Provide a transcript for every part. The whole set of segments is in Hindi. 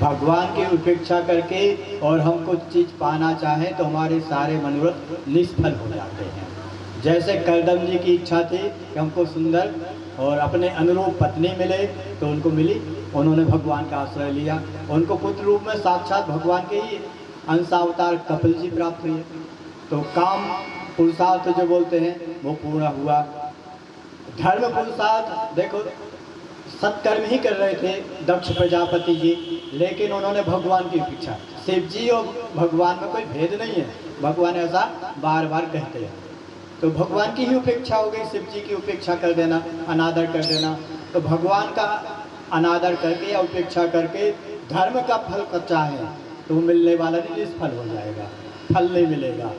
भगवान की उपेक्षा करके और हम कुछ चीज़ पाना चाहें तो हमारे सारे मनोरथ निष्फल हो जाते हैं। जैसे करदम जी की इच्छा थी कि हमको सुंदर और अपने अनुरूप पत्नी मिले, तो उनको मिली, उन्होंने भगवान का आश्रय लिया, उनको पुत्र रूप में साक्षात भगवान के ही अंशावतार कपिल जी प्राप्त हुए। तो काम पुरुषार्थ जो बोलते हैं वो पूर्ण हुआ। धर्म पुरुषार्थ देखो, सत्कर्म ही कर रहे थे दक्ष प्रजापति जी, लेकिन उन्होंने भगवान की उपेक्षा। शिव जी और भगवान में कोई भेद नहीं है, भगवान ऐसा बार बार कहते हैं। तो भगवान की ही उपेक्षा हो गई, शिव जी की उपेक्षा कर देना, अनादर कर देना। तो भगवान का अनादर करके या उपेक्षा करके धर्म का फल कच्चा है तो वो मिलने वाला नहीं, निष्फल हो जाएगा, फल नहीं मिलेगा।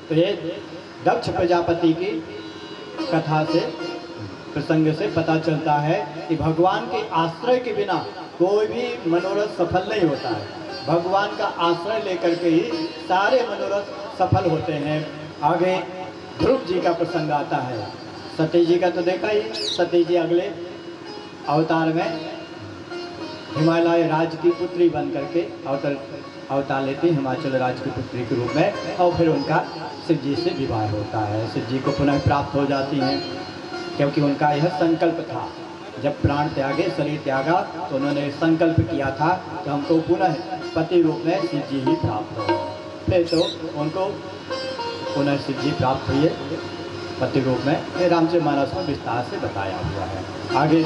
तो ये दक्ष प्रजापति की कथा से, प्रसंग से पता चलता है कि भगवान के आश्रय के बिना कोई भी मनोरथ सफल नहीं होता है। भगवान का आश्रय लेकर के ही सारे मनोरथ सफल होते हैं। आगे ध्रुव जी का प्रसंग आता है। सती जी का तो देखा ही, सती जी अगले अवतार में हिमालय राज की पुत्री बन करके अवतार लेती, हिमाचल राज की पुत्री के रूप में, और फिर उनका शिव जी से विवाह होता है। शिव जी को पुनः प्राप्त हो जाती हैं, क्योंकि उनका यह संकल्प था। जब प्राण त्यागे, शरीर त्यागा, तो उन्होंने संकल्प किया था कि हमको पुनः पति रूप में शिव जी ही प्राप्त हो। फिर तो उनको पुनः शिव जी प्राप्त हुए पति रूप में। रामचरितमानस में विस्तार से बताया हुआ है। आगे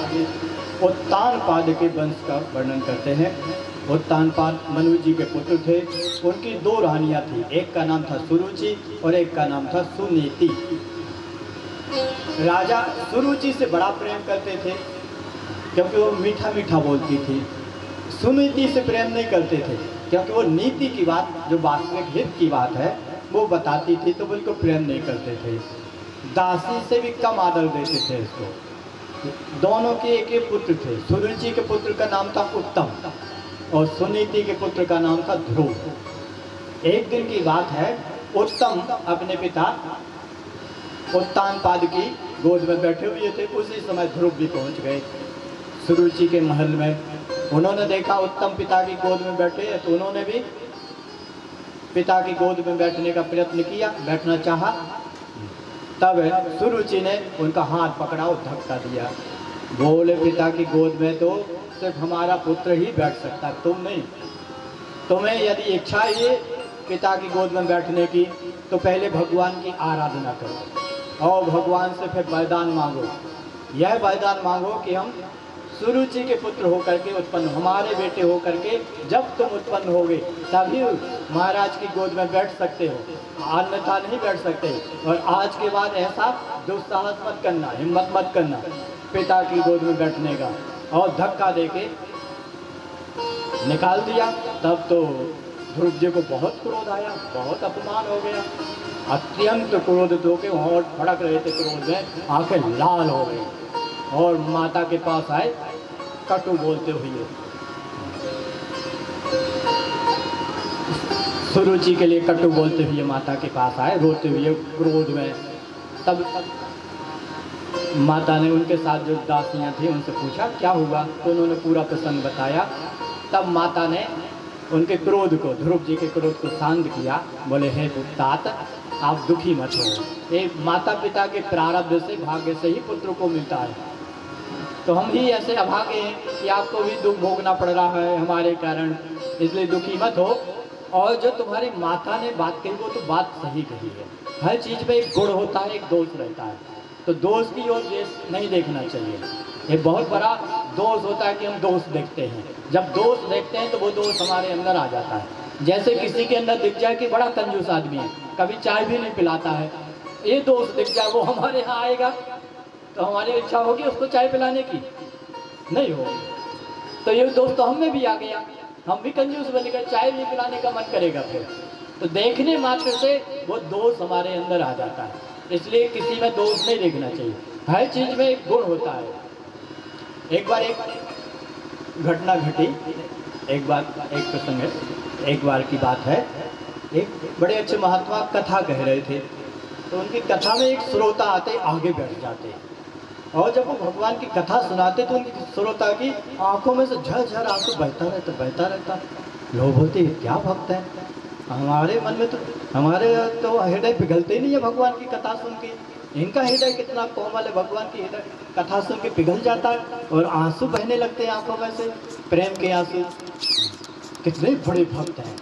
उत्तानपाद के वंश का वर्णन करते हैं। उत्तानपाद मनु जी के पुत्र थे। उनकी दो रानियां थी, एक का नाम था सुरुचि और एक का नाम था सुनीति। राजा सुरुचि से बड़ा प्रेम करते थे, क्योंकि वो मीठा मीठा बोलती थी। सुनीति से प्रेम नहीं करते थे, क्योंकि वो नीति की बात, जो वास्तविक हित की बात है, वो बताती थी, तो बिल्कुल प्रेम नहीं करते थे। दासी से भी कम आदर देते थे इसको। दोनों के एक एक पुत्र थे। सुरुचि के पुत्र का नाम था उत्तम और सुनीति के पुत्र का नाम था ध्रुव। एक दिन की बात है, उत्तम अपने पिता उत्तानपाद की गोद में बैठे हुए थे। उसी समय ध्रुव भी पहुंच गए सुरुचि के महल में। उन्होंने देखा उत्तम पिता की गोद में बैठे हैं, तो उन्होंने भी पिता की गोद में बैठने का प्रयत्न किया, बैठना चाहा। तब सुरुचि ने उनका हाथ पकड़ा और धक्का दिया। बोले, पिता की गोद में तो सिर्फ हमारा पुत्र ही बैठ सकता, तुम नहीं। तुम्हें यदि इच्छा है पिता की गोद में बैठने की, तो पहले भगवान की आराधना करो और भगवान से फिर वरदान मांगो। यह वरदान मांगो कि हम सुरुचि के पुत्र होकर के उत्पन्न, हमारे बेटे होकर के जब तुम उत्पन्न होगे तभी महाराज की गोद में बैठ सकते हो, अन्यथा नहीं बैठ सकते। और आज के बाद ऐसा दुस्साहस मत करना, हिम्मत मत करना पिता की गोद में बैठने का। और धक्का देके निकाल दिया। तब तो ध्रुव जी को बहुत क्रोध आया, बहुत अपमान हो गया। अत्यंत क्रोधित होकर होंठ फड़क रहे थे क्रोध में, आंखें लाल हो गई और माता के पास आए कटु बोलते हुए। सुरुचि के लिए कटु बोलते हुए माता के पास आए, रोते हुए क्रोध में। तब माता ने उनके साथ जो दासियां थी उनसे पूछा क्या हुआ, तो उन्होंने पूरा प्रसंग बताया। तब माता ने उनके क्रोध को, ध्रुव जी के क्रोध को शांत किया। बोले, हे तात, आप दुखी मत हो। एक माता पिता के प्रारब्ध से, भाग्य से ही पुत्र को मिलता है। तो हम ही ऐसे अभागे हैं कि आपको भी दुख भोगना पड़ रहा है हमारे कारण, इसलिए दुखी मत हो। और जो तुम्हारी माता ने बात कही वो तो बात सही कही है। हर चीज़ में एक गुण होता है, एक दोष रहता है, तो दोष की ओर नहीं देखना चाहिए। ये बहुत बड़ा दोष होता है कि हम दोष देखते हैं। जब दोष देखते हैं तो वो दोष हमारे अंदर आ जाता है। जैसे किसी के अंदर दिख जाए कि बड़ा कंजूस आदमी है, कभी चाय भी नहीं पिलाता है, ये दोष दिख जाए, वो हमारे यहाँ आएगा तो हमारी इच्छा होगी उसको चाय पिलाने की, नहीं होगी। तो ये दोस्त तो हम में भी आ गया, हम भी कंजूस बन गए, चाय भी पिलाने का मन करेगा फिर। तो देखने मात्र से वो दोष हमारे अंदर आ जाता है। इसलिए किसी में दोष नहीं देखना चाहिए, हर चीज़ में एक गुण होता है। एक बार एक घटना घटी, एक प्रसंग है, एक बार की बात है। एक बड़े अच्छे महात्मा कथा कह रहे थे, तो उनकी कथा में एक श्रोता आते आगे बैठ जाते और जब वो भगवान की कथा सुनाते तो उनकी श्रोता की आंखों में से झरझर आंसू बहता रहता। लोग बोलते क्या भक्त है, हमारे मन में तो हमारे तो हृदय पिघलते ही नहीं है भगवान की कथा सुन के। इनका हृदय कितना कोमल है, भगवान की हृदय कथा सुन के पिघल जाता है और आंसू बहने लगते हैं आंखों में से, प्रेम के आंसू। कितने बड़े भक्त हैं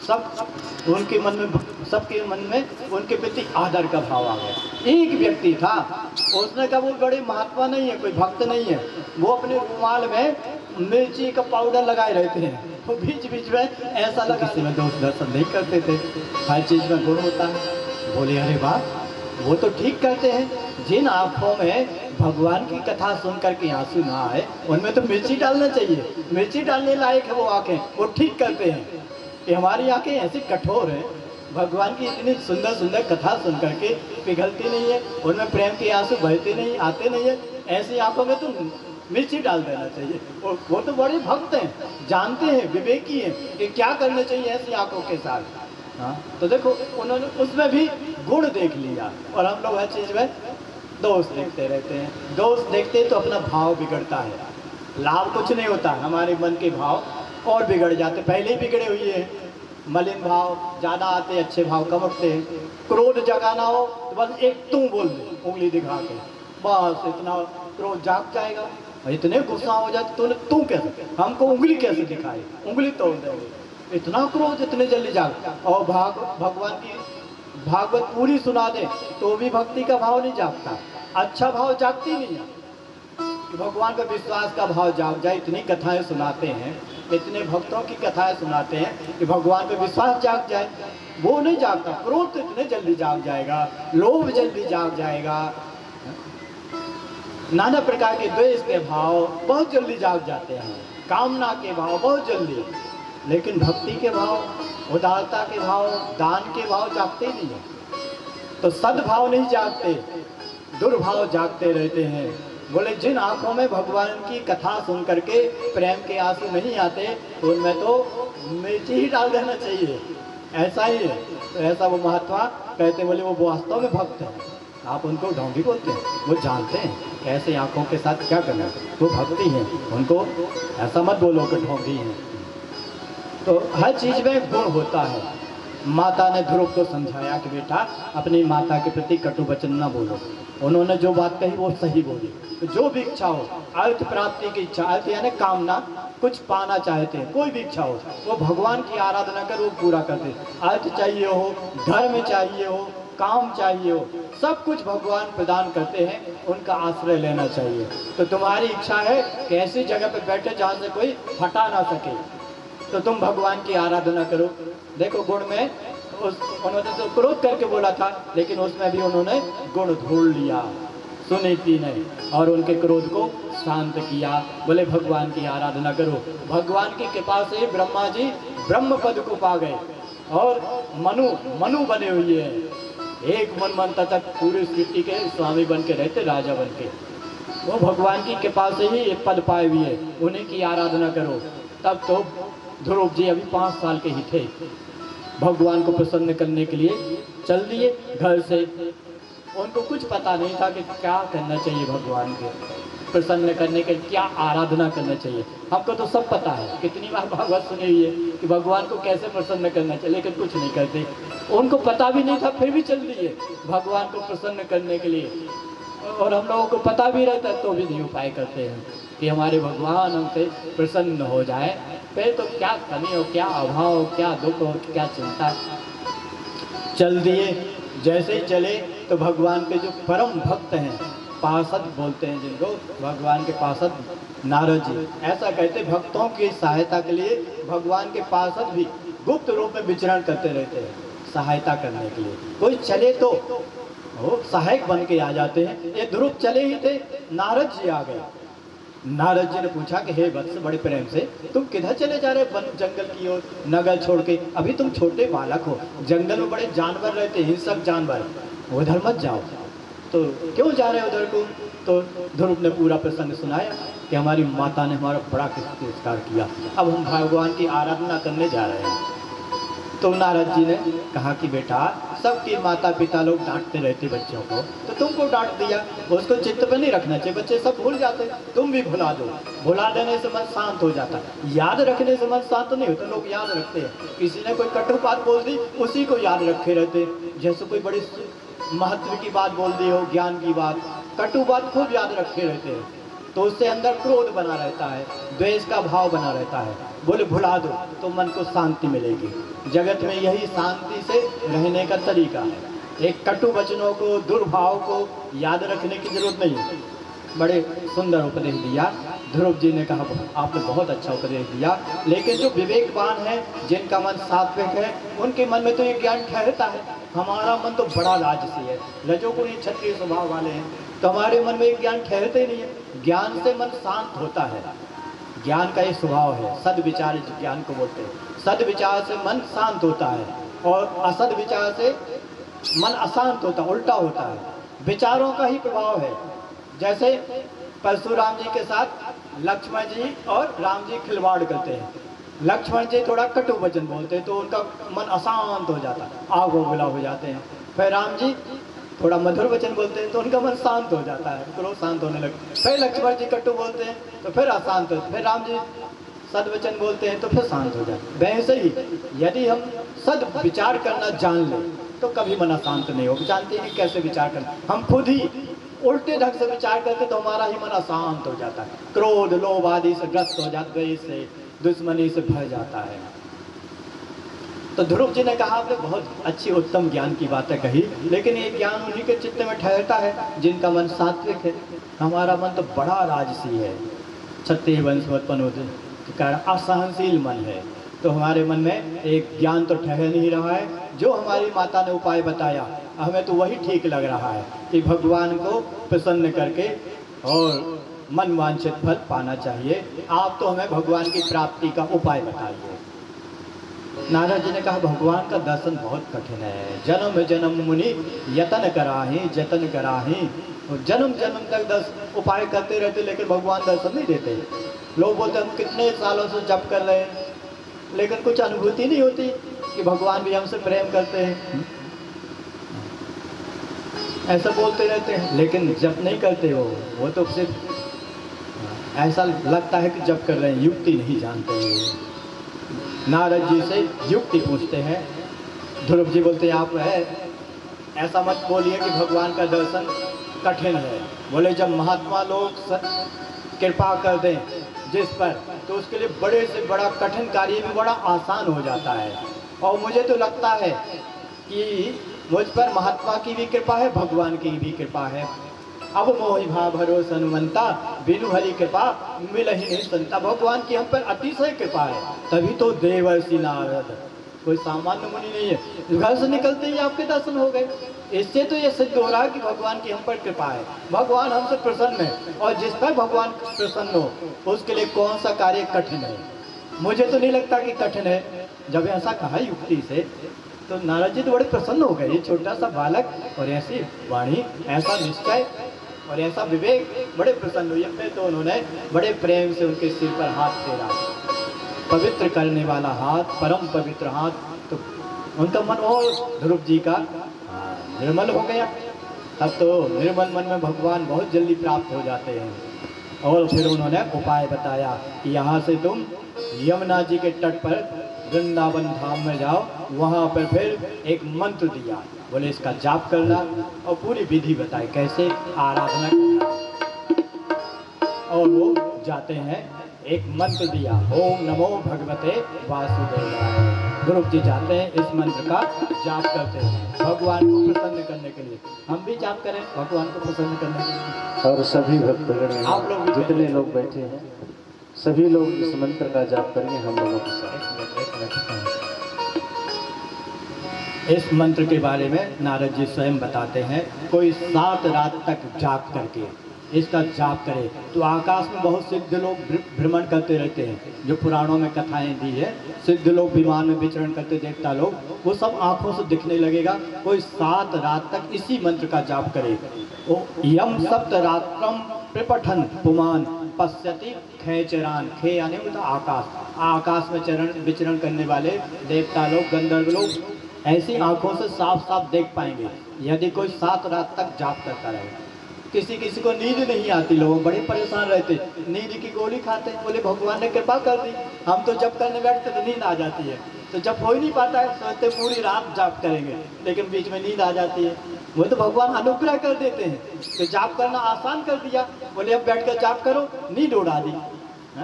सब, उनके मन में, सबके मन में उनके प्रति आदर का भाव आ गया। एक व्यक्ति था, उसने कहा वो बड़े महात्मा नहीं है, कोई भक्त नहीं है, वो अपने रुमाल में मिर्ची का पाउडर लगाए रहते हैं, वो बीच बीच में ऐसा लगा, किसी में दोस्त दर्शन नहीं करते थे। हर चीज़ में गुण होता है। बोले अरे वाह, वो तो ठीक करते हैं, जिन आँखों में भगवान की कथा सुन करके आंसू ना आए उनमें तो मिर्ची डालना चाहिए, मिर्ची डालने लायक है वो आँखें, वो ठीक करते हैं। कि हमारी आँखें ऐसी कठोर हैं, भगवान की इतनी सुंदर सुंदर कथा सुन करके पिघलती नहीं है, उनमें प्रेम के आंसू बहते नहीं, आते नहीं है, ऐसी आंखों में तो मिर्ची डाल देना चाहिए। और वो तो बड़े भक्त हैं, जानते हैं, विवेकी हैं कि क्या करना चाहिए ऐसी आंखों के साथ। हाँ, तो देखो उन्होंने उसमें भी गुण देख लिया, और हम लोग हर चीज़ में दोष देखते रहते हैं। दोष देखते तो अपना भाव बिगड़ता है, लाभ कुछ नहीं होता, हमारे मन के भाव और बिगड़ जाते, पहले ही बिगड़े हुए हैं। मलिन भाव ज़्यादा आते, अच्छे भाव कम उठते हैं। क्रोध जगाना हो तो बस एक तू बोल दे उंगली दिखा के, बस इतना क्रोध जाग जाएगा। इतने गुस्सा हो जाते तूने, तू कैसे, हमको उंगली कैसे दिखाए, उंगली तोड़ देंगे, इतना क्रोध इतने जल्दी जाग। और भगवान की भागवत पूरी सुना दे तो भी भक्ति का भाव नहीं जागता, अच्छा भाव जागती नहीं है कि भगवान का विश्वास का भाव जाग जाए। इतनी कथाएं सुनाते हैं, इतने भक्तों की कथाएं सुनाते हैं कि भगवान का विश्वास जाग जाए, वो नहीं जागता। क्रोध तो इतने जल्दी जाग जाएगा, लोभ जल्दी जाग जाएगा, नाना प्रकार के द्वेष के भाव बहुत जल्दी जाग जाते हैं, कामना के भाव बहुत जल्दी, लेकिन भक्ति के भाव, उदारता के भाव, दान के भाव जागते नहीं है। तो सद्भाव नहीं जागते, दुर्भाव जागते रहते हैं। बोले जिन आंखों में भगवान की कथा सुन करके प्रेम के आंसू नहीं आते उनमें तो मिर्ची ही डाल देना चाहिए, ऐसा ही है। तो ऐसा वो महात्मा कहते, बोले वो वास्तव में भक्त है, आप उनको ढोंगी बोलते हैं, वो जानते हैं कैसे आंखों के साथ क्या करना है, वो भक्ति हैं, उनको ऐसा मत बोलो कि ढोंगी हैं। तो हर चीज़ में गुण होता है। माता ने ध्रुव को समझाया कि बेटा अपनी माता के प्रति कटु वचन न बोलो, उन्होंने जो बात कही वो सही बोली। तो जो भी इच्छा हो, अर्थ प्राप्ति की इच्छा, अर्थ यानी कामना, कुछ पाना चाहते हैं, कोई भी इच्छा हो, वो भगवान की आराधना कर वो पूरा कर दे। अर्थ चाहिए हो, धर्म चाहिए हो, काम चाहिए हो, सब कुछ भगवान प्रदान करते हैं, उनका आश्रय लेना चाहिए। तो तुम्हारी इच्छा है कि ऐसी जगह पर बैठे जहाँ से कोई हटा ना सके, तो तुम भगवान की आराधना करो। देखो गुण में उन्होंने तो क्रोध करके बोला था, लेकिन उसमें भी उन्होंने गुण ढूंढ लिया सुनीति ने, और उनके क्रोध को शांत किया। बोले भगवान की आराधना करो। भगवान की कृपा से ब्रह्मा जी ब्रह्म पद को पा गए और मनु बने हुए हैं। एक मनमंत्र तक पूरी सृष्टि के स्वामी बन के रहते, राजा बन के। वो भगवान की कृपा से ही एक पद पाए हुए हैं, उन्हीं की आराधना करो। तब तो ध्रुव जी अभी 5 साल के ही थे, भगवान को प्रसन्न करने के लिए चल दिए घर से। उनको कुछ पता नहीं था कि क्या करना चाहिए, भगवान को प्रसन्न करने के क्या आराधना करना चाहिए। हमको तो सब पता है, कितनी बार भागवत सुनी हुई है कि भगवान को कैसे प्रसन्न करना चाहिए, लेकिन कुछ नहीं करते। उनको पता भी नहीं था, फिर भी चल दिए भगवान को प्रसन्न करने के लिए। और हम लोगों को पता भी रहता है तो भी नहीं उपाय करते हैं कि हमारे भगवान हमसे प्रसन्न हो जाए। फिर तो क्या कमी हो, क्या अभाव हो, क्या दुख हो, क्या चिंता। चल दिए, जैसे ही चले तो भगवान के जो परम भक्त हैं, पार्षद बोलते हैं जिनको, भगवान के पार्षद नारद जी ऐसा कहते, भक्तों की सहायता के लिए भगवान के पार्षद भी गुप्त रूप में विचरण करते रहते हैं, सहायता करने के लिए। कोई चले तो वो सहायक बन के आ जाते हैं। ये ध्रुव चले ही थे, नारद जी आ गए। नारद जी ने पूछा कि हे वत्स, बड़े प्रेम से तुम किधर चले जा रहे, जंगल की ओर, नगर छोड़ के? अभी तुम छोटे बालक हो, जंगल में बड़े जानवर रहते, हिंसक जानवर, उधर मत जाओ। तो क्यों जा रहे हो उधर को? तो ध्रुव ने पूरा प्रसंग सुनाया कि हमारी माता ने हमारा बड़ा तिरस्कार किया, अब हम भगवान की आराधना करने जा रहे हैं। तो नारद जी ने कहा कि बेटा सबके माता पिता लोग डांटते रहते बच्चों को, तो तुमको डांट दिया, उसको चित्त पे नहीं रखना चाहिए। बच्चे सब भूल जाते, तुम भी भुला दो। भुला देने से मन शांत हो जाता। याद रखने से मन शांत नहीं होता। लोग याद रखते हैं, किसी ने कोई कटु बात बोल दी उसी को याद रखे रहते। जैसे कोई बड़ी महत्व की बात बोल दी हो, ज्ञान की बात, कटु बात खूब याद रखे रहते हैं, तो उससे अंदर क्रोध बना रहता है, द्वेष का भाव बना रहता है। बोले भुला दो तो मन को शांति मिलेगी। जगत में यही शांति से रहने का तरीका है। एक कटु वचनों को, दुर्भाव को याद रखने की जरूरत नहीं है। बड़े सुंदर उपदेश दिया ध्रुव जी ने कहा, आपने बहुत अच्छा उपदेश दिया। लेकिन जो विवेकवान है, जिनका मन सात्विक है, उनके मन में तो ये ज्ञान ठहरता है। हमारा मन तो बड़ा राजसी है, रजोगुणी क्षत्रिय स्वभाव वाले हैं, तो हमारे मन में ये ज्ञान ठहरते ही नहीं है। ज्ञान से मन शांत होता है। ज्ञान का एक स्वभाव है, सद्विचार ज्ञान को बोलते हैं। सद्विचार से मन शांत होता है और असद विचार से मन अशांत होता, उल्टा होता है। विचारों का ही प्रभाव है। जैसे परशुराम जी के साथ लक्ष्मण जी और राम जी खिलवाड़ करते हैं। लक्ष्मण जी थोड़ा कटु वचन बोलते हैं तो उनका मन अशांत हो जाता है, आग उबला हो जाते हैं। फिर राम जी थोड़ा मधुर वचन बोलते हैं तो उनका मन शांत हो जाता है, क्रोध शांत होने लगता। फिर लक्ष्मण जी कटु बोलते हैं तो फिर अशांत हो, फिर राम जी सद्वचन बोलते हैं तो फिर शांत हो जाते। वैसे ही यदि हम सद विचार करना जान लें तो कभी मन अशांत नहीं होगा। जानते हैं कि कैसे विचार करना। हम खुद ही उल्टे ढंग से विचार करते तो हमारा ही मन अशांत हो जाता है, क्रोध लोभ आदि से ग्रस्त हो जाता है, इससे दुश्मनी से भर जाता है। तो ध्रुव जी ने कहा, आपने बहुत अच्छी उत्तम ज्ञान की बातें कही, लेकिन ये ज्ञान उन्हीं के चित्त में ठहरता है जिनका मन सात्विक है। हमारा मन तो बड़ा राजसी है, क्षत्रिय वंश उत्पन्न होते के कारण असहनशील मन है। तो हमारे मन में एक ज्ञान तो ठहर नहीं रहा है। जो हमारी माता ने उपाय बताया हमें तो वही ठीक लग रहा है कि भगवान को प्रसन्न करके और मन वांछित फल पाना चाहिए। आप तो हमें भगवान की प्राप्ति का उपाय बताइए। नारद जी ने कहा, भगवान का दर्शन बहुत कठिन है। जन्म जन्म मुनि यतन कराही जतन कराही। जन्म जन्म तक 10 उपाय करते रहते लेकिन भगवान दर्शन नहीं देते। लोग बोलते हम कितने सालों से जप कर रहे हैं लेकिन कुछ अनुभूति नहीं होती कि भगवान भी हमसे प्रेम करते हैं। ऐसा बोलते रहते हैं लेकिन जप नहीं करते। वो तो सिर्फ ऐसा लगता है कि जप कर रहे हैं, युक्ति नहीं जानते। नारद जी से युक्ति पूछते हैं। ध्रुव जी बोलते हैं, आप ऐसा मत बोलिए कि भगवान का दर्शन कठिन है। बोले जब महात्मा लोग कृपा कर दें जिस पर, तो उसके लिए बड़े से बड़ा कठिन कार्य भी बड़ा आसान हो जाता है। और मुझे तो लगता है कि मुझ पर महात्मा की भी कृपा है, भगवान की भी कृपा है। अब मोहि भाव भरोसा हनुमंता, बिनु हरि कृपा मिल ही नहीं संता। भगवान की हम पर अतिशय कृपा है, तभी तो देवर्षि नारद, कोई सामान्य मुनि नहीं है। घर से निकलते ही आपके दर्शन हो गए। इससे तो ये सिद्ध हो रहा है कि भगवान की हम पर कृपा है, भगवान हमसे प्रसन्न है। और जिस पर भगवान प्रसन्न हो उसके लिए कौन सा कार्य कठिन है? मुझे तो नहीं लगता कि कठिन है। जब ऐसा कहा युक्ति से तो नारद जी तो बड़े प्रसन्न हो गए। ये छोटा सा बालक और ऐसी वाणी, ऐसा निश्चय और ऐसा विवेक, बड़े प्रसन्न हुए। फिर तो उन्होंने बड़े प्रेम से उनके सिर पर हाथ फेरा, पवित्र करने वाला हाथ, परम पवित्र हाथ। तो उनका मन और ध्रुव जी का निर्मल हो गया। तब तो निर्मल मन में भगवान बहुत जल्दी प्राप्त हो जाते हैं। और फिर उन्होंने उपाय बताया कि यहाँ से तुम यमुना जी के तट पर वृंदावन धाम में जाओ। वहाँ पर फिर एक मंत्र दिया, बोले इसका जाप करना, और पूरी विधि बताई कैसे आराधना करना। और वो जाते हैं, एक मंत्र दिया, ओम नमो भगवते वासुदेवाय। ध्रुव जी जाते हैं, इस मंत्र का जाप करते हैं भगवान को प्रसन्न करने के लिए। हम भी जाप करें भगवान को प्रसन्न करने के लिए। और सभी भक्तगण, आप लोग जितने लोग बैठे हैं सभी लोग इस मंत्र का जाप करेंगे हम लोगों के साथ। इस मंत्र के बारे में नारद जी स्वयं बताते हैं, कोई 7 रात तक जाग करके इसका जाप करे तो आकाश में बहुत सिद्ध लोग भ्रमण करते रहते हैं। जो पुराणों में कथाएं दी है, सिद्ध लोग विमान में विचरण करते, देवता लोग, वो सब आंखों से दिखने लगेगा। कोई 7 रात तक इसी मंत्र का जाप करे। वो यम सप्तरात्रम प्रपठन पुमान पश्यति खेचरान। खे यानी आकाश, आकाश में विचरण करने वाले देवता लोग, गंधर्व लोग ऐसी आंखों से साफ साफ देख पाएंगे यदि कोई 7 रात तक जाप करता रहे। किसी किसी को नींद नहीं आती, लोग बड़े परेशान रहते, नींद की गोली खाते, बोले भगवान ने कृपा कर दी, हम तो जब करने बैठते तो नींद आ जाती है। तो जब हो ही नहीं पाता है सोचते पूरी रात जाप करेंगे, लेकिन बीच में नींद आ जाती है। वो तो भगवान अनुग्रह कर देते हैं कि जाप करना आसान कर दिया, बोले अब बैठ कर जाप करो, नींद उड़ा दी।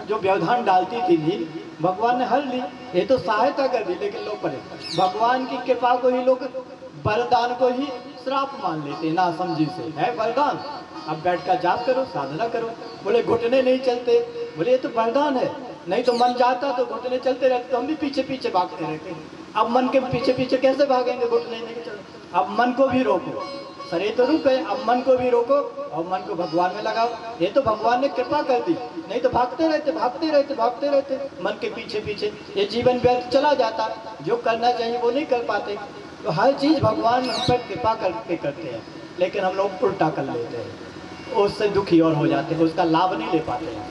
जो व्यवधान डालती थी नींद भगवान ने हर ली, ये तो सहायता कर दी। लेकिन लोग पड़े भगवान की कृपा को ही लोग वरदान को ही श्राप मान लेते हैं, ना समझी से है वरदान, अब बैठ कर जाप करो, साधना करो। बोले घुटने नहीं चलते, बोले ये तो वरदान है, नहीं तो मन जाता तो घुटने चलते रहते, तो हम भी पीछे पीछे भागते रहते। अब मन के पीछे पीछे कैसे भागेंगे, घुटने नहीं चलते। अब मन को भी रोको, शरीर तो रुक गए, अब मन को भी रोको और मन को भगवान में लगाओ। ये तो भगवान ने कृपा कर दी, नहीं तो भागते रहते भागते रहते भागते रहते मन के पीछे पीछे, ये जीवन व्यर्थ चला जाता, जो करना चाहिए वो नहीं कर पाते। तो हर चीज़ भगवान हम पर कृपा करके करते हैं, लेकिन हम लोग उल्टा कर लेते हैं, उससे दुखी और हो जाते हैं, उसका लाभ नहीं ले पाते हैं।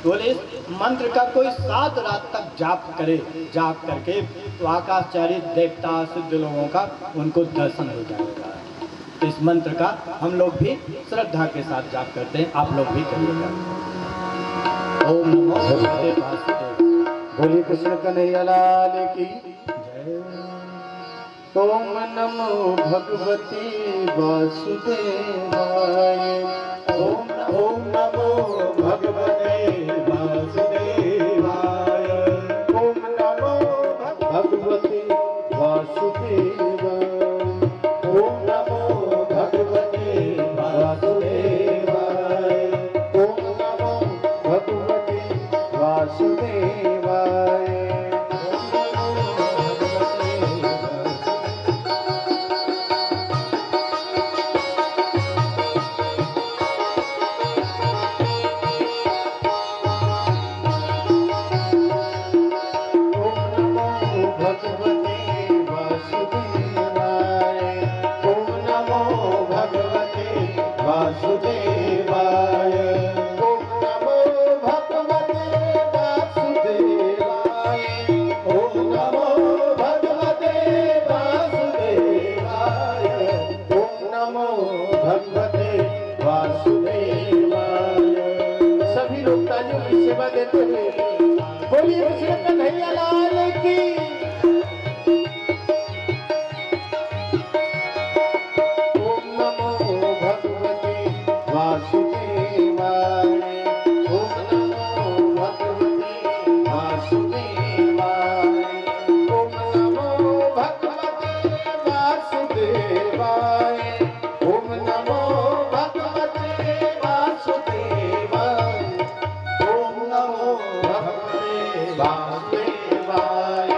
बोले इस मंत्र का कोई 7 रात तक जाप करे, जाप करके तो आकाशचारी देवता सिद्ध लोगों का उनको दर्शन हो जाएगा। इस मंत्र का हम लोग भी श्रद्धा के साथ जाप करते हैं, आप लोग भी करिएगा। ओम नमो भगवते वासुदेव। बोलिए कृष्ण कन्हैया लाल की। ओम नमो भगवते वासुदेवाय। ओम नमो भगवते वासुदेवाय। ओम नमो भगवते वासुदेवाय। ओम नमो भगवते वासुदेवाय। ओम नमो भगवते वासुदेवाय। सभी लोग तालियों की सेवा देते हुए बोलिए कृष्ण कन्हैया लाल की। ओम नमो भगवते वासुदेवाय। ओम नमो भगवते वासुदेवाय। ओम नमो भगवते वासुदेवाय। ओम नमो भगवते वासुदेवाय। ओम नमो भगवते वासुदेवाय।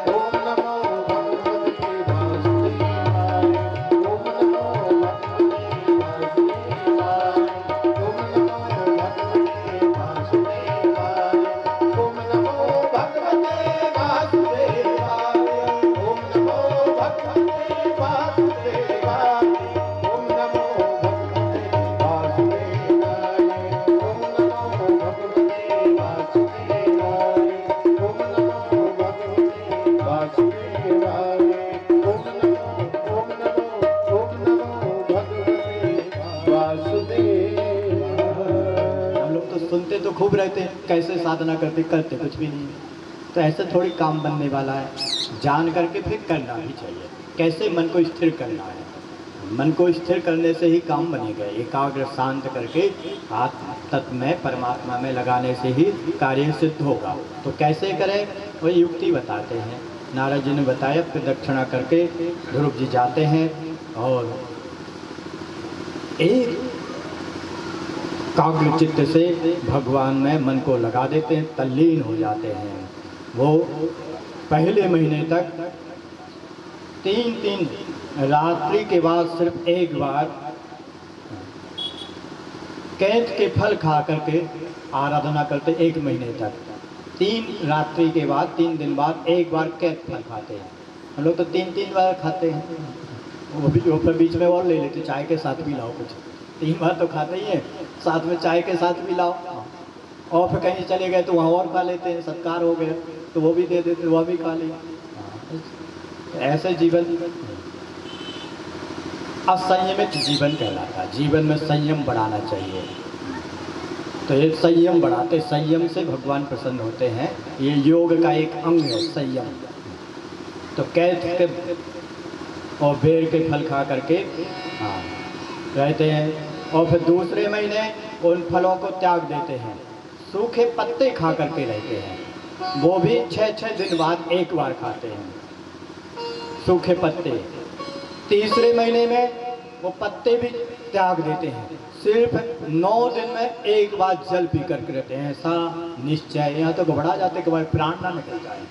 ओम नमो भगवते वासुदेवाय। ओम नमो भगवते वासुदेवाय। ओम नमो भगवते वासुदेवाय। ओम नमो भगवते वासुदेवाय। ओम नमो भगवते वासुदेवाय। ओम नमो भगवते वासुदेवाय। ओम नमो भगवते वासुदेवाय। ओम नमो भगवते वासुदेवाय। ओम नमो भगवते वासुदेवाय। हम लोग तो सुनते तो खूब रहते हैं, कैसे साधना करते करते कुछ भी नहीं। तो ऐसे थोड़ी काम बनने वाला है, जान करके फिर करना भी चाहिए। कैसे मन को स्थिर करना है, मन को स्थिर करने से ही काम बनेगा। एकाग्र शांत करके आत्म तत्व में परमात्मा में लगाने से ही कार्य सिद्ध होगा। तो कैसे करें वो युक्ति बताते हैं। नारद जी ने बताया, प्रदक्षिणा करके ध्रुव जी जाते हैं और एक काग्र चित्त से भगवान में मन को लगा देते हैं, तल्लीन हो जाते हैं। वो पहले महीने तक 3 रात्रि के बाद सिर्फ एक बार कैंट के फल खा करके आराधना करते। 1 महीने तक 3 रात्रि के बाद 3 दिन बाद एक बार कैंट फल खाते हैं। हम लोग तो 3 बार खाते हैं, वो भी ऊपर बीच में और ले लेते, चाय के साथ भी लाओ कुछ। 3 बार तो खाते ही हैं, साथ में चाय के साथ भी लाओ। और फिर कहीं चले गए तो वहाँ और खा लेते हैं, सत्कार हो गए तो वो भी दे देते, वह भी खा लिया। ऐसे जीवन असंयमित जीवन कहलाता है। जीवन में संयम बढ़ाना चाहिए। तो ये संयम बढ़ाते, संयम से भगवान प्रसन्न होते हैं। ये योग का एक अंग है संयम। तो कैद के और बेर के फल खा करके हाँ रहते हैं, और फिर दूसरे महीने उन फलों को त्याग देते हैं, सूखे पत्ते खा करके रहते हैं। वो भी 6-6 दिन बाद एक बार खाते हैं सूखे पत्ते। तीसरे महीने में वो पत्ते भी त्याग देते हैं, सिर्फ 9 दिन में एक बार जल पी करके रहते हैं। ऐसा निश्चय। यहाँ तो घबरा जाते कि भाई प्राण ना निकल जाए,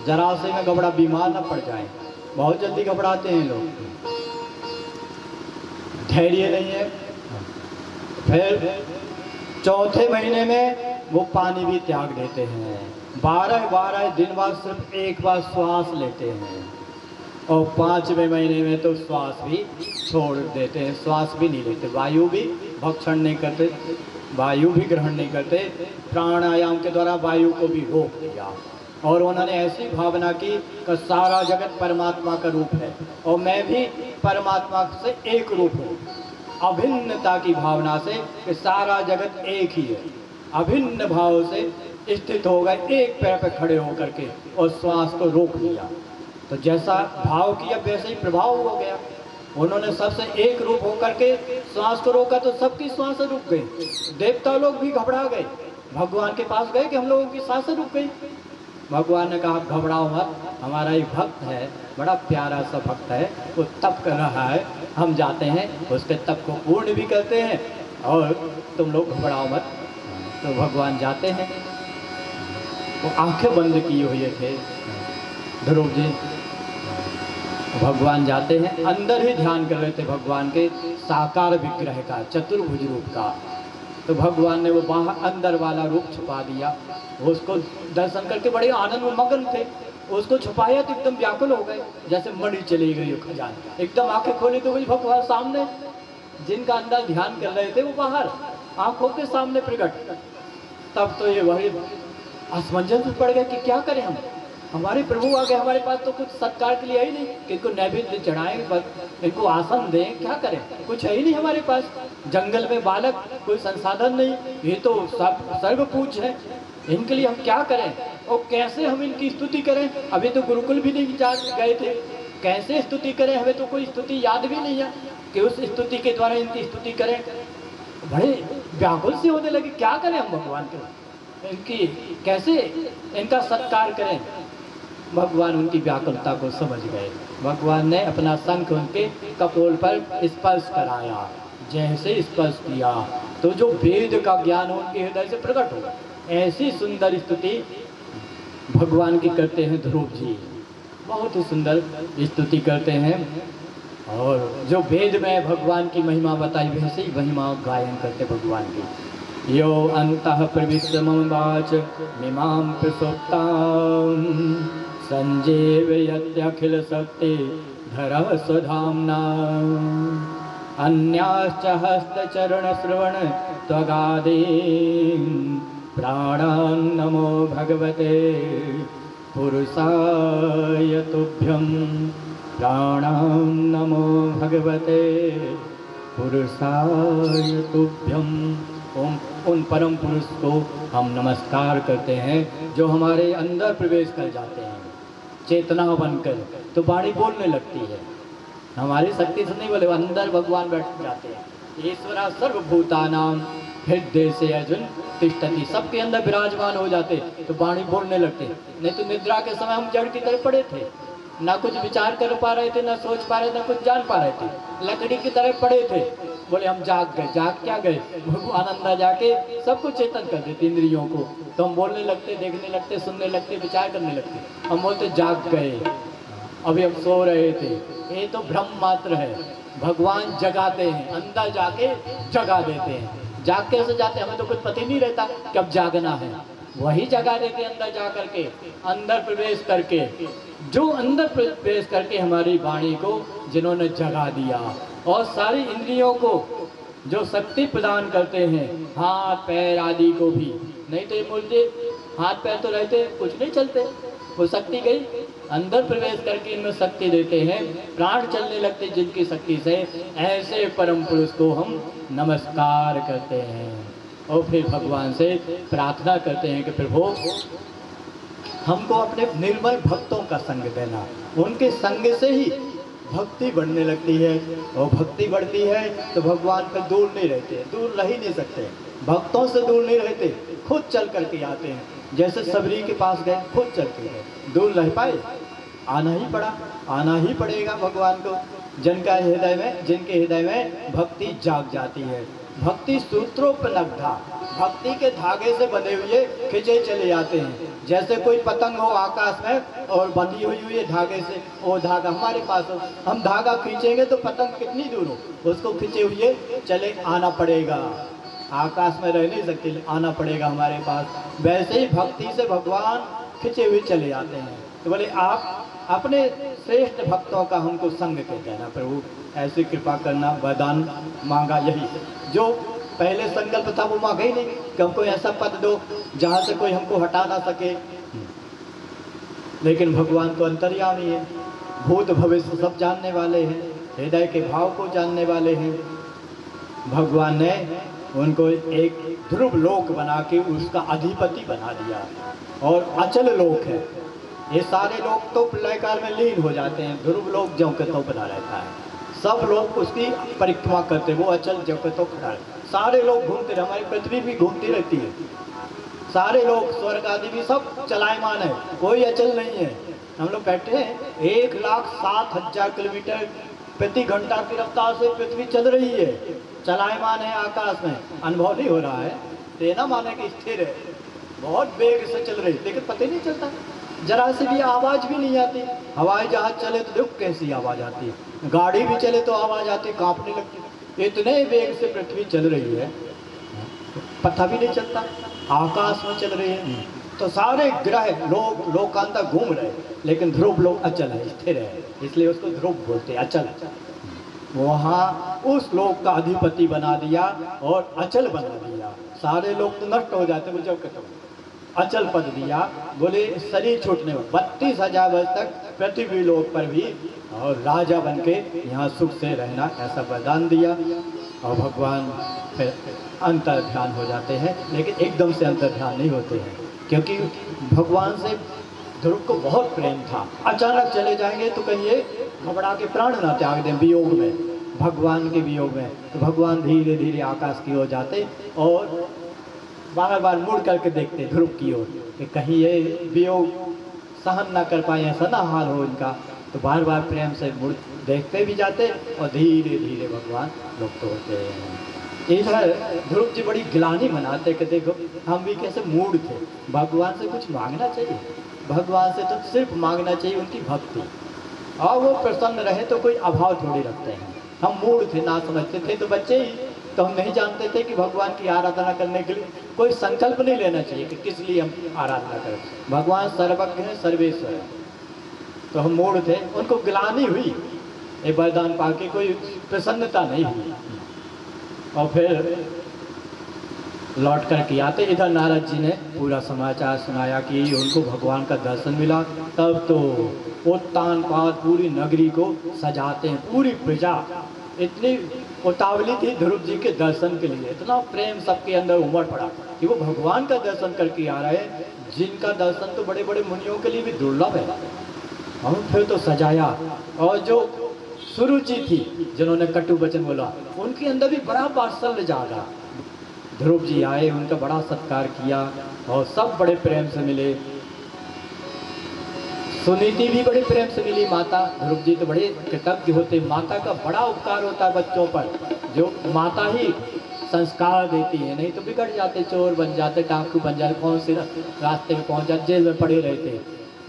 जरा से में घबरा बीमार ना पड़ जाए। बहुत जल्दी घबराते हैं लोग, धैर्य नहीं है। फिर चौथे महीने में वो पानी भी त्याग देते हैं। 12 दिन बाद सिर्फ एक बार श्वास लेते हैं, और 5वें महीने में तो श्वास भी छोड़ देते हैं, श्वास भी नहीं लेते, वायु भी भक्षण नहीं करते, वायु भी ग्रहण नहीं करते। प्राणायाम के द्वारा वायु को भी रोक दिया, और उन्होंने ऐसी भावना की कि सारा जगत परमात्मा का रूप है और मैं भी परमात्मा से एक रूप हूँ। अभिन्नता की भावना से कि सारा जगत एक ही है, अभिन्न भाव से स्थित हो गए, एक पैर पर खड़े होकर के, और श्वास को रोक दिया। तो जैसा भाव किया वैसे ही प्रभाव हो गया। उन्होंने सबसे एक रूप होकर के श्वास को रोका तो सबकी सांसें रुक गई। देवता लोग भी घबरा गए, भगवान के पास गए कि हम लोगों की सांसें रुक गई। भगवान ने कहा घबराओ मत, हमारा एक भक्त है, बड़ा प्यारा सा भक्त है, वो तप कर रहा है, हम जाते हैं उसके तप को पूर्ण भी करते हैं, और तुम लोग घबराओ मत। तो भगवान जाते हैं, वो आंखें बंद किए हुए थे ध्रुव जी। भगवान जाते हैं, अंदर ही ध्यान कर रहे थे भगवान के साकार विग्रह का, चतुर्भुज रूप का। तो भगवान ने वो बाहर अंदर वाला रूप छुपा दिया। वो उसको दर्शन करके बड़े आनंद में मगन थे। उसको छुपाया तो एकदम व्याकुल हो गए, जैसे मणि चली गई हो खजाना। एकदम आंखें खोली तो वही भगवान सामने, जिनका अंदर ध्यान कर रहे थे वो बाहर आंखों के सामने प्रकट। तब तो ये वही असमंजस में पड़ गए कि क्या करें हम, हमारे प्रभु आ गए, हमारे पास तो कुछ सत्कार के लिए है ही नहीं कि इनको नैवेद्य चढ़ाएं, बस इनको आसन दें, क्या करें, कुछ है ही नहीं हमारे पास। जंगल में बालक, कोई संसाधन नहीं, ये तो सब सर्वपूज्य है, इनके लिए हम क्या करें और कैसे हम इनकी स्तुति करें। अभी तो गुरुकुल भी नहीं जा गए थे, कैसे स्तुति करें, हमें तो कोई स्तुति याद भी नहीं है कि उस स्तुति के द्वारा इनकी स्तुति करें। बड़े व्याकुल से होने लगे, क्या करें हम भगवान के, इनकी कैसे इनका सत्कार करें। भगवान उनकी व्याकुलता को समझ गए। भगवान ने अपना शंख उनके कपोल पर स्पर्श कराया। जैसे स्पर्श किया तो जो वेद का ज्ञान उनके हृदय से प्रकट हुआ। ऐसी सुंदर स्तुति भगवान की करते हैं ध्रुव जी, बहुत ही सुंदर स्तुति करते हैं। और जो वेद में भगवान की महिमा बताई वैसे ही महिमा गायन करते भगवान की। यो अंतः प्रविश्य मम वाच मिमां प्रसुप्तां संजीवयत्यखिल शक्ति धरः स्वधाम्ना अन्याश्च हस्तचरण श्रवण त्वगादीन् प्राणान् नमो भगवते पुरुषाय तुभ्यं प्राणान् नमो भगवते पुरुषाय तुभ्यं। उन परम पुरुष को हम नमस्कार करते हैं जो हमारे अंदर प्रवेश कर जाते हैं चेतना बनकर, तो वाणी बोलने लगती है। हमारी शक्ति से नहीं बोले, अंदर भगवान बैठ जाते हैं। ईश्वरा सर्वभूतानां हृदय से अर्जुन तिष्ठति, सबके अंदर विराजमान हो जाते तो वाणी बोलने लगते। नहीं तो निद्रा के समय हम जड़ की तरह पड़े थे, ना कुछ विचार कर पा रहे थे, ना सोच पा रहे थे, ना कुछ जान पा रहे थे, लकड़ी की तरह पड़े थे। बोले हम जाग गए, जाग क्या गए, भगवान अंदर जाके सबको चेतन कर देते इंद्रियों को। तो हम बोलने लगते, देखने लगते, सुनने लगते, विचार करने लगते। हम बोलते जाग गए, अभी हम सो रहे थे। ये तो भ्रम मात्र है, भगवान जगाते हैं, अंदर जाके जगा देते हैं। जाग कैसे जाते, हमें तो कुछ पता ही नहीं रहता कब जागना है, वही जगा देते अंदर जा करके, अंदर प्रवेश करके। जो अंदर प्रवेश करके हमारी वाणी को जिन्होंने जगा दिया और सारी इंद्रियों को जो शक्ति प्रदान करते हैं, हाथ पैर आदि को भी। नहीं तो ये मुझे हाथ पैर तो रहते कुछ नहीं चलते, वो शक्ति गई, अंदर प्रवेश करके इनमें शक्ति देते हैं, प्राण चलने लगते जिनकी शक्ति से। ऐसे परम पुरुष को हम नमस्कार करते हैं और फिर भगवान से प्रार्थना करते हैं कि प्रभु हमको अपने निर्मल भक्तों का संग देना। उनके संग से ही भक्ति बढ़ने लगती है, और भक्ति बढ़ती है तो भगवान पर दूर नहीं रहते, दूर रह ही नहीं सकते, भक्तों से दूर नहीं रहते, खुद चल करके आते हैं। जैसे सबरी के पास गए, खुद चल के गए, दूर रह पाए? आना ही पड़ा, आना ही पड़ेगा भगवान को। जिनके हृदय में भक्ति जाग जाती है, भक्ति सूत्रों पर लगता, भक्ति के धागे से बंधे हुए खिंचे चले जाते हैं। जैसे कोई पतंग हो आकाश में और बंधी हुई है धागे से, वो धागा हमारे पास हो, हम धागा खींचेंगे तो पतंग कितनी दूर हो, उसको खींचे हुए चले आना पड़ेगा। आकाश में रह नहीं सकते, आना पड़ेगा हमारे पास। वैसे ही भक्ति से भगवान खिंचे हुए चले जाते हैं। तो बोले आप अपने श्रेष्ठ भक्तों का हमको संग कहते हैं ना प्रभु, ऐसी कृपा करना। वरदान मांगा यही, जो पहले संकल्प था वो मांगा ही नहीं कि हमको ऐसा पद दो जहाँ से कोई हमको हटा ना सके। लेकिन भगवान तो अंतर्यामी है, भूत भविष्य सब जानने वाले हैं, हृदय के भाव को जानने वाले हैं। भगवान ने उनको एक ध्रुव लोक बना के उसका अधिपति बना दिया, और अचल लोक है। ये सारे लोग तो प्रलय काल में लीन हो जाते हैं, ध्रुव लोक ज्यों के त्यों बना रहता है। सब लोग उसकी परिक्रमा करते, वो अचल ज्यों के त्यों खड़ा है। सारे लोग घूमते रहे, हमारी पृथ्वी भी घूमती रहती है, सारे लोग स्वर्ग आदि भी सब चलायमान है, कोई अचल नहीं है। हम लोग कहते हैं 1,07,000 किलोमीटर प्रति घंटा की रफ्तार से पृथ्वी चल रही है, चलायमान है आकाश में, अनुभव नहीं हो रहा है। तेना माने कि स्थिर है, बहुत वेग से चल रही, लेकिन पता ही नहीं चलता, जरा से भी आवाज भी नहीं आती। हवाई जहाज चले तो देखो कैसी आवाज आती है, गाड़ी भी चले तो आवाज आती, कांपने लगती। इतने वेग से पृथ्वी चल रही है, पता भी नहीं चलता, आकाश में चल रही है। तो सारे ग्रह लोकांतर घूम रहे, लेकिन ध्रुव लोक अचल है, स्थिर है, इसलिए उसको ध्रुव बोलते हैं, अचल। वहाँ उस लोक का अधिपति बना दिया और अचल बना दिया। सारे लोग तो नष्ट हो जाते, वो जब कहते अचल पद दिया। बोले शरीर छूटने में 32,000 वर्ष तक पृथ्वी लोक पर भी और राजा बन के यहाँ सुख से रहना, ऐसा वरदान दिया। और भगवान फिर अंतर ध्यान हो जाते हैं, लेकिन एकदम से अंतर ध्यान नहीं होते हैं, क्योंकि भगवान से ध्रुव को बहुत प्रेम था। अचानक चले जाएंगे तो कहीं ये घबरा के प्राण ना त्याग दें वियोग में, भगवान के वियोग में। तो भगवान धीरे धीरे आकाश की ओर जाते और बार बार मुड़ करके देखते ध्रुव की ओर कि कहीं ये वियोग सहन ना कर पाए, ऐसा ना हाल हो इनका। तो बार बार प्रेम से मुड़ देखते भी जाते और धीरे धीरे भगवान लुप्त होते हैं। इधर ध्रुव जी बड़ी गिलानी मनाते कि देखो हम भी कैसे मूड थे, भगवान से कुछ मांगना चाहिए, भगवान से तो सिर्फ मांगना चाहिए उनकी भक्ति, और वो प्रसन्न रहे तो कोई अभाव थोड़ी रखते हैं। हम मूड थे, ना समझते थे तो बच्चे ही, तो हम नहीं जानते थे कि भगवान की आराधना करने के लिए कोई संकल्प नहीं लेना चाहिए कि किस लिए हम आराधना करें। भगवान सर्वज्ञ है, सर्वेश्वर है, तो हम मूड थे, उनको गिलानी हुई, ये वरदान पाके कोई प्रसन्नता नहीं हुई। और फिर लौट कर के आते, इधर नारद जी ने पूरा समाचार सुनाया कि उनको भगवान का दर्शन मिला। तब तो उत्तान पाद पूरी नगरी को सजाते हैं, पूरी प्रजा इतनी उतावली थी ध्रुव जी के दर्शन के लिए, इतना प्रेम सबके अंदर उमड़ पड़ा कि वो भगवान का दर्शन करके आ रहे हैं, जिनका दर्शन तो बड़े बड़े मुनियों के लिए भी दुर्लभ है। और फिर तो सजाया, और जो सुरुचि थी जिन्होंने कटु वचन बोला, उनके अंदर भी बड़ा वात्सल्य जागा। ध्रुव जी आए, उनका बड़ा सत्कार किया और सब बड़े प्रेम से मिले। सुनीति भी बड़े प्रेम से मिली, माता ध्रुव जी तो बड़े कृतज्ञ होते। माता का बड़ा उपकार होता है बच्चों पर, जो माता ही संस्कार देती है, नहीं तो बिगड़ जाते, चोर बन जाते, डाकू बन जाते, कौन से रास्ते में पहुंच जाते, जेल में पड़े रहते।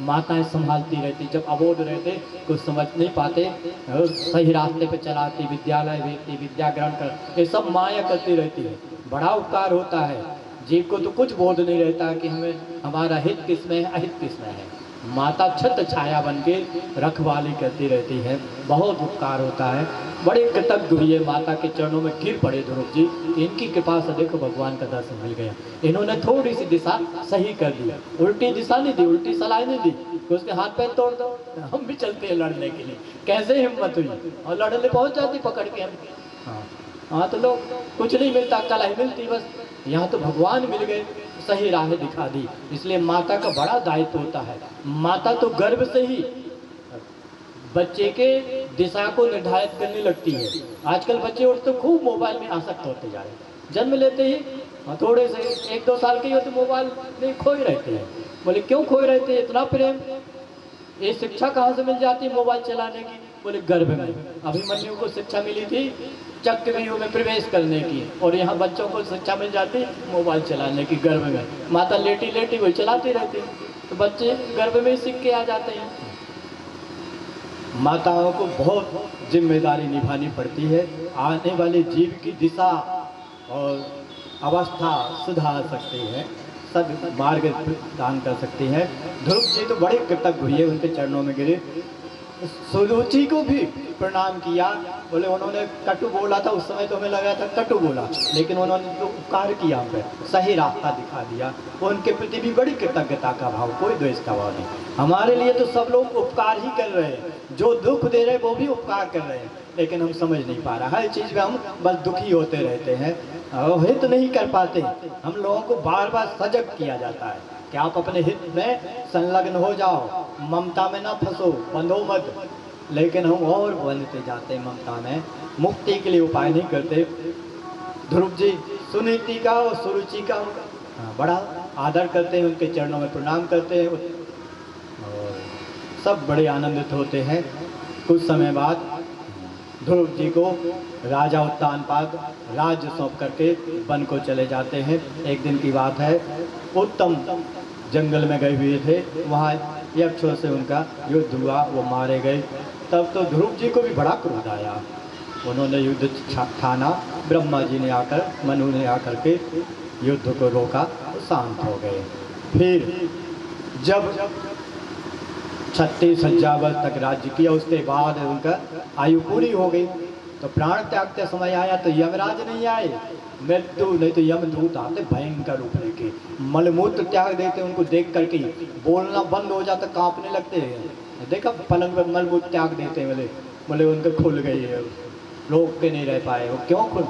माताएं संभालती रहती, जब अबोध रहते कुछ समझ नहीं पाते, सही रास्ते पे चलाती, विद्यालय भेजती, विद्या ग्रहण कर, ये सब माया करती रहती है। बड़ा उपकार होता है। जीव को तो कुछ बोध नहीं रहता कि हमें हमारा हित किसमें है, अहित किसमें है। माता छत्र छाया बन के रखवाली करती रहती है, बहुत उपकार होता है। बड़े कृतज्ञ हुए, माता के चरणों में गिर पड़े ध्रुव जी, इनकी कृपा से देखो भगवान का दर्शन मिल गया। इन्होंने थोड़ी सी दिशा सही कर दी, उल्टी दिशा नहीं दी, उल्टी सलाह नहीं दी, कि उसके हाथ पैर तोड़ दो, हम भी चलते हैं लड़ने के लिए। कैसे हिम्मत हुई, और लड़ने पहुंच जाती पकड़ के हम। हाँ हाँ, तो लोग कुछ नहीं मिलता, कला ही मिलती बस। यहाँ तो भगवान मिल गए, सही राह दिखा दी। इसलिए माता का बड़ा दायित्व होता है। माता तो गर्भ से ही बच्चे के दिशा को निर्धारित करने लगती है। आजकल बच्चे उठते तो खूब मोबाइल में आसक्त होते जा रहे हैं। जन्म लेते ही थोड़े से 1-2 साल के ही होते मोबाइल में खोए रहते हैं। बोले क्यों खोए रहते हैं, इतना प्रेम, ये शिक्षा कहाँ से मिल जाती है मोबाइल चलाने की? बोले गर्भ में। अभिमन्यु को शिक्षा मिली थी चक्रव्यूह में प्रवेश करने की, और यहाँ बच्चों को शिक्षा मिल जाती मोबाइल चलाने की गर्भ में। माता लेटी लेटी वही चलाती रहती, तो बच्चे गर्भ में ही सीख के आ जाते हैं। माताओं को बहुत जिम्मेदारी निभानी पड़ती है। आने वाले जीव की दिशा और अवस्था सुधार सकती है, सब मार्ग प्रदान कर सकती है। ध्रुव जी तो बड़े कृतज्ञ हुए, उनके चरणों में गिरे, सुरुचि को भी प्रणाम किया। बोले उन्होंने कटु बोला था, उस समय तो हमें लगा था कटु बोला, लेकिन उन्होंने तो उपकार किया, हमें सही रास्ता दिखा दिया। उनके प्रति भी बड़ी कृतज्ञता का भाव, कोई द्वेष का भाव नहीं। हमारे लिए तो सब लोग उपकार ही कर रहे हैं, जो दुख दे रहे वो भी उपकार कर रहे हैं, लेकिन हम समझ नहीं पा रहा। हर चीज़ में हम बस दुखी होते रहते हैं, हित नहीं कर पाते। हम लोगों को बार बार सजग किया जाता है कि आप अपने हित में संलग्न हो जाओ, ममता में ना फंसो, बंधो मत। लेकिन हम और बनते जाते हैं ममता में, मुक्ति के लिए उपाय नहीं करते। ध्रुव जी सुनीति का और सुरुचि का बड़ा आदर करते हैं, उनके चरणों में प्रणाम करते हैं, और सब बड़े आनंदित होते हैं। कुछ समय बाद ध्रुव जी को राजा उत्तानपाद राज्य सौंप करके वन को चले जाते हैं। एक दिन की बात है, उत्तम जंगल में गए हुए थे, वहाँ यक्षों से उनका युद्ध हुआ, वो मारे गए। तब तो ध्रुव जी को भी बड़ा क्रोध आया, उन्होंने युद्ध ठाना। ब्रह्मा जी ने आकर, मनु ने आकर के युद्ध को रोका, शांत हो गए। फिर जब 36 वर्ष तक राज्य किया, उसके बाद उनका आयु पूरी हो गई, तो प्राण त्यागते समय आया तो यमराज नहीं आए, मृत्यु नहीं तो यमदूत आते भयंकर रूप लेके, मलमूत्र त्याग देते। उनको देख करके बोलना बंद हो जाता, कांपने लगते हैं। देखा पलंग पर मलमूत्र त्याग देते हैं, बोले उनके खुल गई है, रोक के नहीं रह पाए। वो क्यों खुल?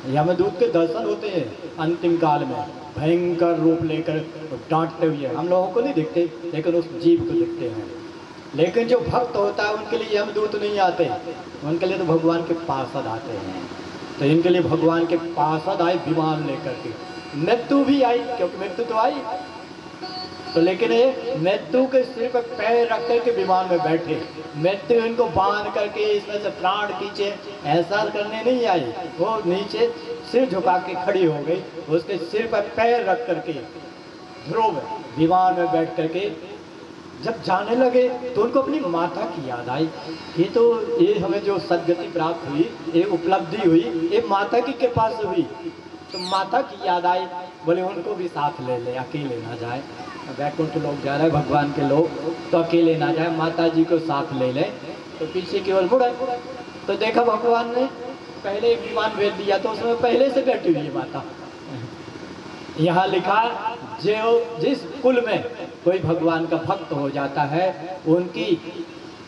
यमदूत के दर्शन होते हैं अंतिम काल में, भयंकर रूप लेकर डांटते हुए। हम लोगों को नहीं दिखते, लेकिन उस जीव को दिखते हैं। लेकिन जो भक्त होता है उनके लिए यमदूत नहीं आते, उनके लिए तो भगवान के पार्षद आते हैं। तो इनके लिए भगवान के पार्षद आए विमान लेकर के। मृत्यु भी आई, क्योंकि मृत्यु तो आई, तो लेकिन ये मृत्यु के सिर पर पैर रख करके विमान में बैठे। मृत्यु इनको बांध करके इसमें से प्राण खींचे, ऐसा करने नहीं आई। वो नीचे सिर झुका के खड़ी हो गई, उसके सिर पर पैर रख करके ध्रुव विमान में बैठ करके जब जाने लगे तो उनको अपनी माता की याद आई। ये हमें जो सदगति प्राप्त हुई, ये उपलब्धि हुई, ये माता की कृपा से हुई। तो माता की याद आई, बोले उनको भी साथ ले ले, अकेले ना जाए। वैकुंठ लोग जा रहे हैं भगवान के लोग, तो अकेले ना जाए, माता जी को साथ ले ले। तो पीछे की ओर मुड़े तो देखा भगवान ने पहले एक विमान भेज दिया, तो उसमें पहले से बैठी हुई है माता। यहाँ लिखा, जो जिस कुल में कोई भगवान का भक्त हो जाता है, उनकी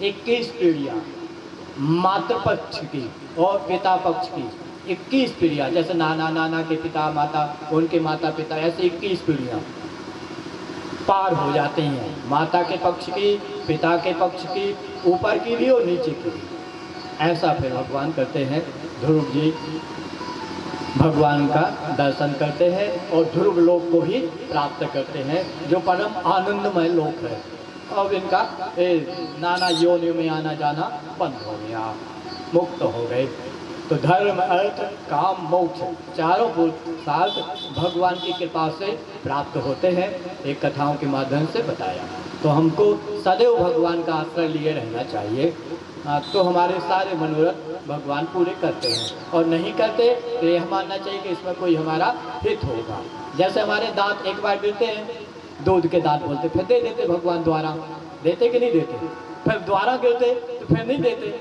21 पीढ़ियाँ, मातृ पक्ष की और पिता पक्ष की 21 पीढ़ियाँ, जैसे नाना नाना के पिता माता, उनके माता पिता, ऐसे 21 पीढ़ियाँ पार हो जाती हैं। माता के पक्ष की, पिता के पक्ष की, ऊपर की भी और नीचे की भी। ऐसा फिर भगवान करते हैं। ध्रुव जी भगवान का दर्शन करते हैं और ध्रुव लोक को भी प्राप्त करते हैं, जो परम आनंदमय लोक है। अब इनका नाना योनियों में आना जाना बंद हो गया, मुक्त हो गए। तो धर्म अर्थ काम मोक्ष चारों पुरुषार्थ भगवान की कृपा से प्राप्त होते हैं, एक कथाओं के माध्यम से बताया। तो हमको सदैव भगवान का आश्रय लिए रहना चाहिए, तो हमारे सारे मनोरथ भगवान पूरे करते हैं। और नहीं करते तो यह मानना चाहिए कि इसमें कोई हमारा हित होगा। जैसे हमारे दांत एक बार गिरते हैं, दूध के दांत बोलते, फिर दे देते भगवान द्वारा, देते कि नहीं देते? फिर द्वारा गिरते तो फिर नहीं देते,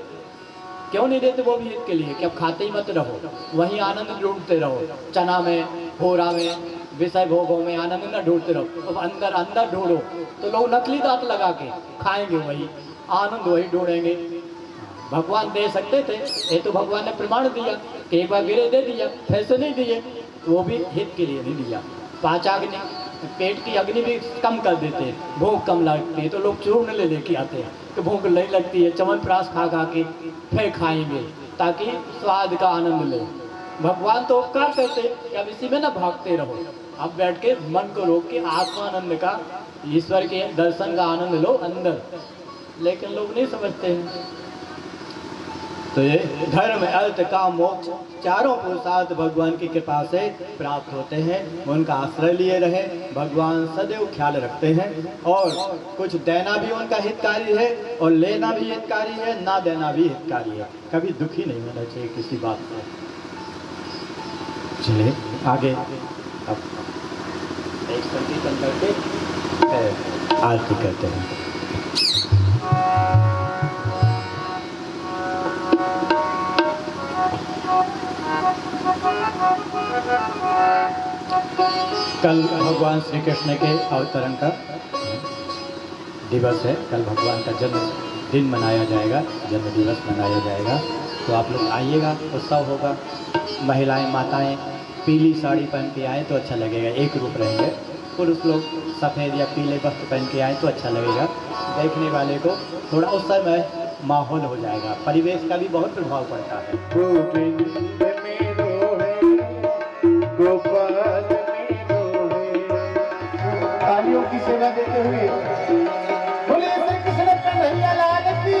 क्यों नहीं देते? वो भी हित के लिए कि अब खाते ही मत रहो, वहीं आनंद लूटते रहो, चना में, होरा में, विषय भोगों में आनंद न ढूंढते रहो। अब अंदर अंदर ढूंढो तो लोग नकली दांत लगा के खाएंगे, वही आनंद वही ढूंढेंगे। भगवान दे सकते थे, ये तो भगवान ने प्रमाण दिया कि एक बार गिरे दे दिया, पैसे नहीं दिए, तो वो भी हित के लिए नहीं दिया। पाचाग्नि, पेट की अग्नि भी कम कर देते हैं, भूख कम लगती है तो लोग चूर्ण ले लेके आते हैं कि भूख नहीं लगती है, च्यवनप्राश खा खा के फिर खाएंगे ताकि स्वाद का आनंद ले। भगवान तो उपकार करते कि अब इसी में ना भागते रहो, अब बैठ के मन को रोक के आत्मानंद का, ईश्वर के दर्शन का आनंद लो अंदर। लेकिन लोग नहीं समझते हैं। तो ये धर्म अर्थ काम मोक्ष चारों पुरुषार्थ भगवान की कृपा से प्राप्त होते हैं। उनका आश्रय लिए रहे, भगवान सदैव ख्याल रखते हैं। और कुछ देना भी उनका हितकारी है और लेना भी हितकारी है, ना देना भी हितकारी है। कभी दुखी नहीं होना चाहिए किसी बात से। चलिए आगे अब एक संकीर्तन करके आरती करते हैं। कल भगवान श्री कृष्ण के अवतरण का दिवस है। कल भगवान का जन्म दिन मनाया जाएगा, जन्म दिवस मनाया जाएगा। तो आप लोग आइएगा, उत्सव होगा। महिलाएं माताएं पीली साड़ी पहन के आए तो अच्छा लगेगा, एक रूप रहेंगे। पुरुष लोग सफ़ेद या पीले वस्त्र पहन के आए तो अच्छा लगेगा, देखने वाले को थोड़ा उस समय माहौल हो जाएगा। परिवेश का भी बहुत प्रभाव पड़ता है। तालियों की सेवा देते हुए बोले श्री कृष्ण कन्हैया लाल की।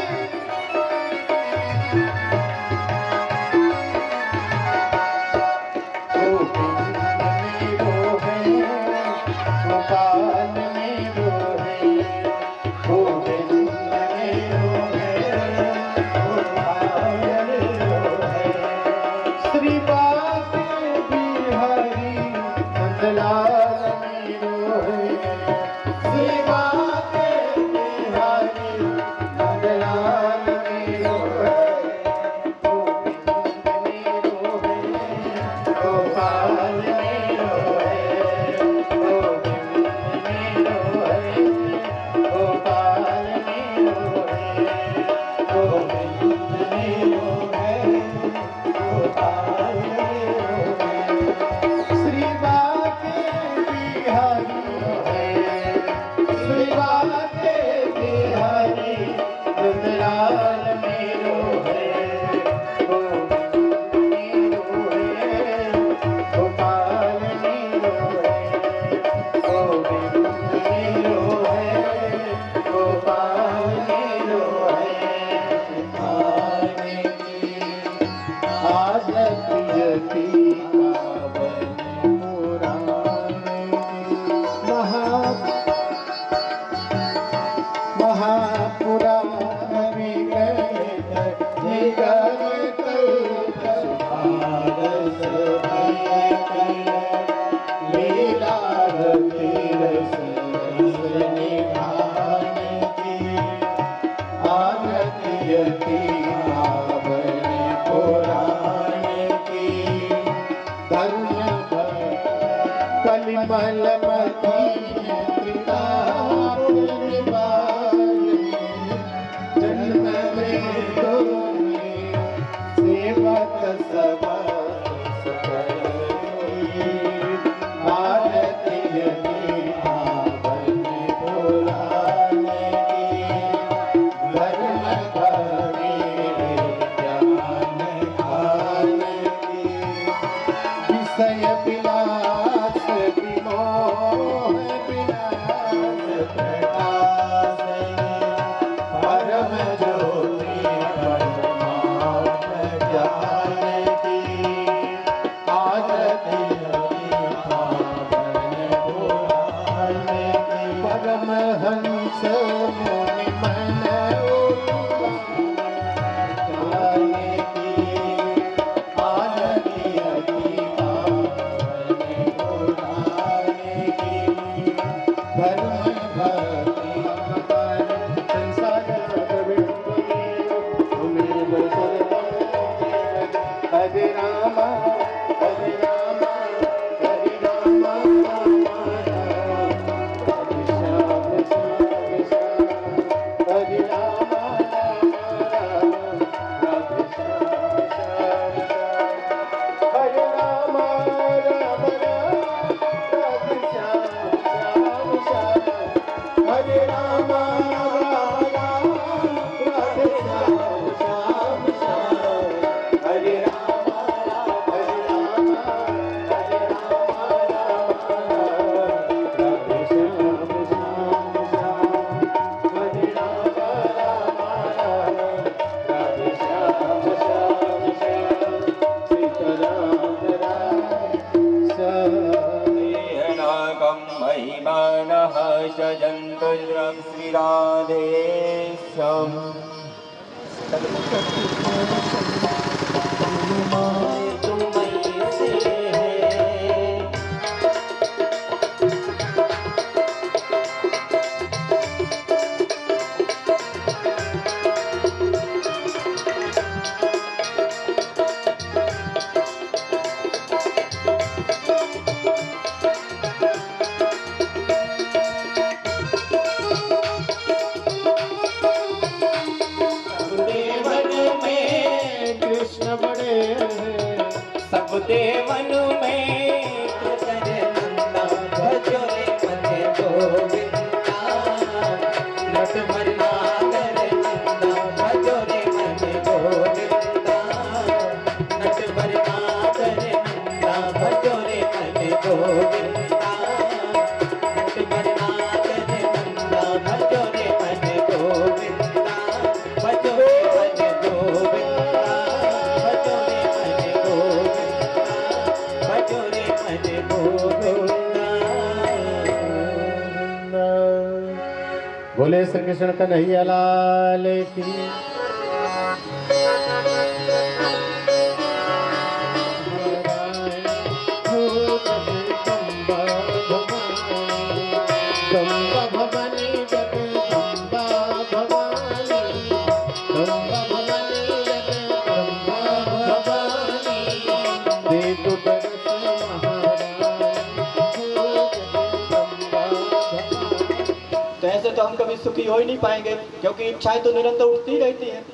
सजन्तु श्रीराधेशम् सब देवन में कृष्ण नंदा भजो रे मन गोविंदा नट मन्ना करे नंदा भजो रे मन गोविंदा नट मन्ना करे नंदा भजो रे मन गोविंदा नट मन्ना करे नंदा भजो रे मन गोविंदा भजो रे मन गोविंदा भजो रे मन गोविंदा। बोले श्री कृष्ण कन्हैया लाल की। गंगा भवानी जगदम्बा भवानी गंगा भवानी जगदम्बा भवानी देव बरस तो ऐसे तो हम कभी सुखी हो ही नहीं पाएंगे, क्योंकि इच्छाएं तो निरंतर उठती रहती हैं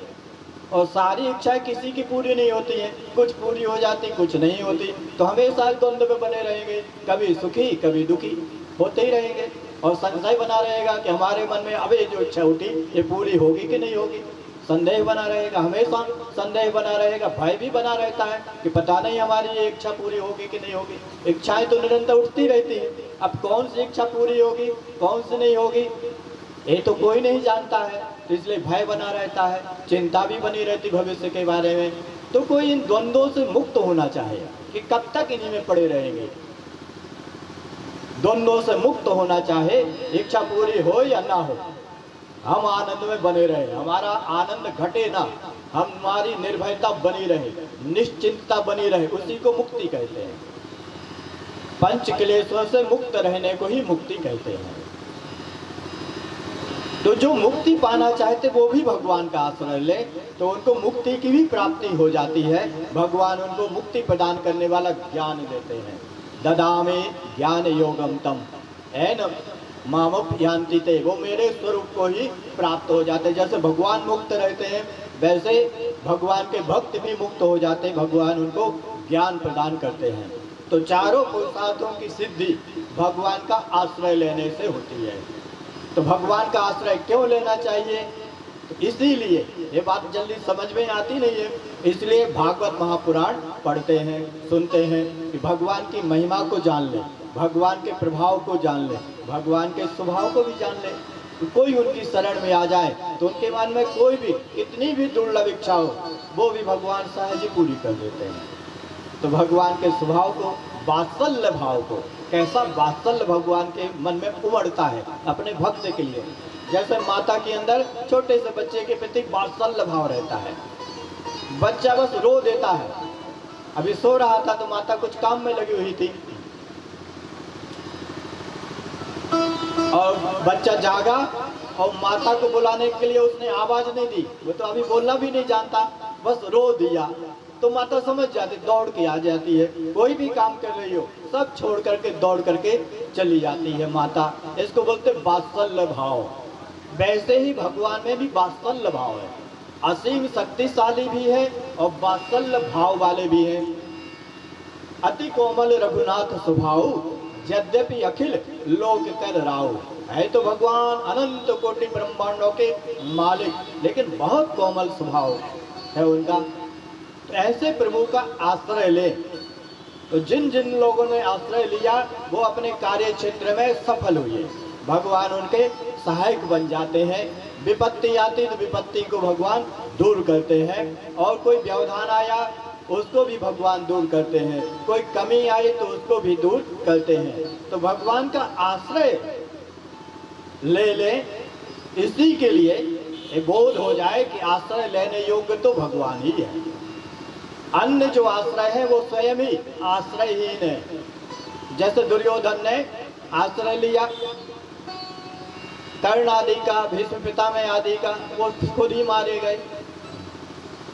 और सारी इच्छाएं किसी की पूरी नहीं होती हैं। कुछ पूरी हो जाती, कुछ नहीं होती, तो हमेशा द्वंद्व में बने रहेंगे, कभी सुखी कभी दुखी होते ही रहेंगे। और संशय बना रहेगा कि हमारे मन में अब ये जो इच्छा उठी ये पूरी होगी कि नहीं होगी, संदेह बना रहेगा, हमेशा संदेह बना रहेगा, भय भी बना रहता है कि पता नहीं हमारी ये इच्छा पूरी होगी कि नहीं होगी। इच्छाएं तो निरंतर उठती रहती हैं, अब कौन सी इच्छा पूरी होगी कौन सी नहीं होगी ये तो कोई नहीं जानता है, तो इसलिए भय बना रहता है, चिंता भी बनी रहती भविष्य के बारे में। तो कोई इन द्वंद्वों से मुक्त होना चाहिए कि कब तक इन्हीं में पड़े रहेंगे। द्वंद्वों से मुक्त होना चाहे, इच्छा पूरी हो या ना हो, हम आनंद में बने रहे, हमारा आनंद घटे ना, हमारी निर्भयता बनी रहे, निश्चिंतता बनी रहे, उसी को मुक्ति कहते हैं। पंच क्लेशों से मुक्त रहने को ही मुक्ति कहते हैं। तो जो मुक्ति पाना चाहते वो भी भगवान का आश्रय ले तो उनको मुक्ति की भी प्राप्ति हो जाती है। भगवान उनको मुक्ति प्रदान करने वाला ज्ञान देते हैं। ददामि ज्ञान योगम तम एन मामुपयान्ति ते, वो मेरे स्वरूप को ही प्राप्त हो जाते। जैसे भगवान मुक्त रहते हैं वैसे भगवान के भक्त भी मुक्त हो जाते, भगवान उनको ज्ञान प्रदान करते हैं। तो चारों पुरुषार्थों की सिद्धि भगवान का आश्रय लेने से होती है। तो भगवान का आश्रय क्यों लेना चाहिए? तो इसीलिए, ये बात जल्दी समझ में आती नहीं है, इसलिए भागवत महापुराण पढ़ते हैं, सुनते हैं कि भगवान की महिमा को जान ले, भगवान के प्रभाव को जान ले, भगवान के स्वभाव को भी जान ले। तो कोई उनकी शरण में आ जाए तो उनके मन में कोई भी कितनी भी दुर्लभ इच्छा हो वो भी भगवान सहज ही पूरी कर देते हैं। तो भगवान के स्वभाव को, वात्सल्य भाव को, कैसा वात्सल्य भगवान के मन में उमड़ता है अपने भक्त के लिए। जैसे माता के अंदर छोटे से बच्चे के प्रति वात्सल्य भाव रहता है, बच्चा बस रो देता है। अभी सो रहा था तो माता कुछ काम में लगी हुई थी और बच्चा जागा और माता को बुलाने के लिए उसने आवाज नहीं दी, वो तो अभी बोलना भी नहीं जानता, बस रो दिया। तो माता समझ जाती, दौड़ के आ जाती है, कोई भी काम कर रही हो सब छोड़ करके दौड़ करके चली जाती है माता। इसको बोलते वात्सल्य भाव। वैसे ही भगवान में भी वात्सल्य भाव है, असीम शक्तिशाली भी है और वात्सल्य भाव वाले भी हैं। अति कोमल रघुनाथ स्वभाव यद्यपि अखिल लोक कर राव। है तो भगवान अनंत कोटि ब्रह्मांडों के मालिक, लेकिन बहुत कोमल स्वभाव है उनका। तो ऐसे प्रभु का आश्रय ले तो जिन जिन लोगों ने आश्रय लिया वो अपने कार्य क्षेत्र में सफल हुए। भगवान उनके सहायक बन जाते हैं। विपत्ति आती तो विपत्ति को भगवान दूर करते हैं, और कोई व्यवधान आया उसको भी भगवान दूर करते हैं, कोई कमी आई तो उसको भी दूर करते हैं। तो भगवान का आश्रय ले लें, इसी के लिए ये बोध हो जाए कि आश्रय लेने योग्य तो भगवान ही है। अन्य जो आश्रय है वो स्वयं ही आश्रयहीन है। जैसे दुर्योधन ने आश्रय लिया कर्ण आदि का, भीष्म पितामह आदि का, वो खुद ही मारे गए।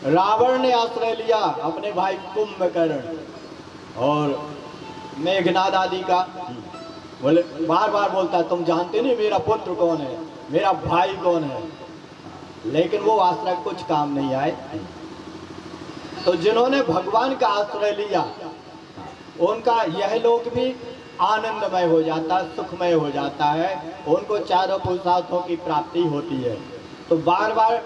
रावण ने आश्रय लिया अपने भाई कुंभकर्ण और मेघनाद आदि का, बोले बार बार बोलता तुम जानते नहीं मेरा पुत्र कौन है, मेरा भाई कौन है, लेकिन वो आश्रय कुछ काम नहीं आए। तो जिन्होंने भगवान का आश्रय लिया उनका यह लोक भी आनंदमय हो जाता, सुखमय हो जाता है, उनको चारों पुरुषार्थों की प्राप्ति होती है। तो बार बार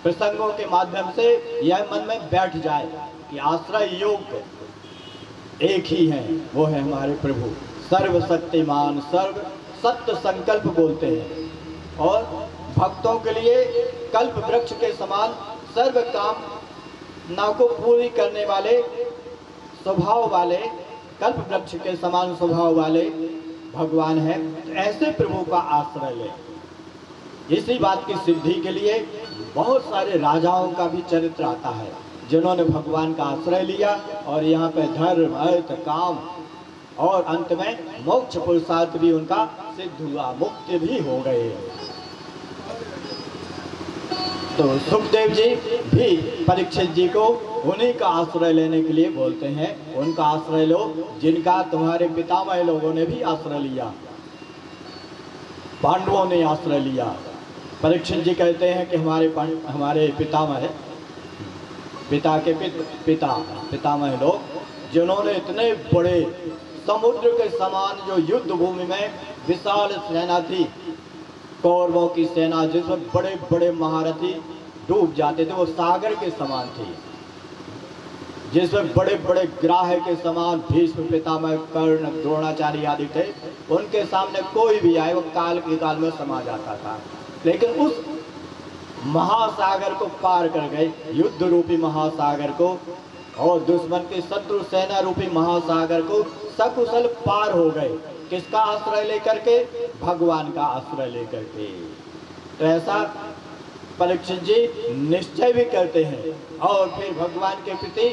प्रसंगों के माध्यम से यह मन में बैठ जाए कि आश्रय योग्य एक ही है, वो है हमारे प्रभु सर्वशक्तिमान, सर्व सत्य संकल्प बोलते हैं और भक्तों के लिए कल्प वृक्ष के समान सर्व काम ना को पूरी करने वाले स्वभाव वाले, कल्प वृक्ष के समान स्वभाव वाले भगवान है। ऐसे प्रभु का आश्रय ले। इसी बात की सिद्धि के लिए बहुत सारे राजाओं का भी चरित्र आता है जिन्होंने भगवान का आश्रय लिया और यहाँ पे धर्म अर्थ काम और अंत में मोक्ष पुरुषार्थ भी उनका सिद्ध हुआ, मुक्ति भी हो गए। तो सुखदेव जी भी परीक्षित जी को उन्हीं का आश्रय लेने के लिए बोलते हैं, उनका आश्रय लो जिनका तुम्हारे पितामह लोगों ने भी आश्रय लिया, पांडवों ने आश्रय लिया। परीक्षित जी कहते हैं कि हमारे पितामह, पिता के पितामह लोग जिन्होंने इतने बड़े समुद्र के समान जो युद्ध भूमि में विशाल सेना थी, कौरवों की सेना जिसमें बड़े बड़े महारथी डूब जाते थे, वो सागर के समान थी, जिसमें बड़े बड़े ग्राह के समान भीष्म पितामह कर्ण द्रोणाचार्य आदि थे, उनके सामने कोई भी आए वो काल के काल में समा जाता था। लेकिन उस महासागर को पार कर गए, युद्ध रूपी महासागर को, और दुश्मन की शत्रु सेना रूपी महासागर को सकुशल पार हो गए। किसका आश्रय लेकर के? भगवान का आश्रय लेकर के। तो ऐसा परीक्षित जी निश्चय भी करते हैं और फिर भगवान के प्रति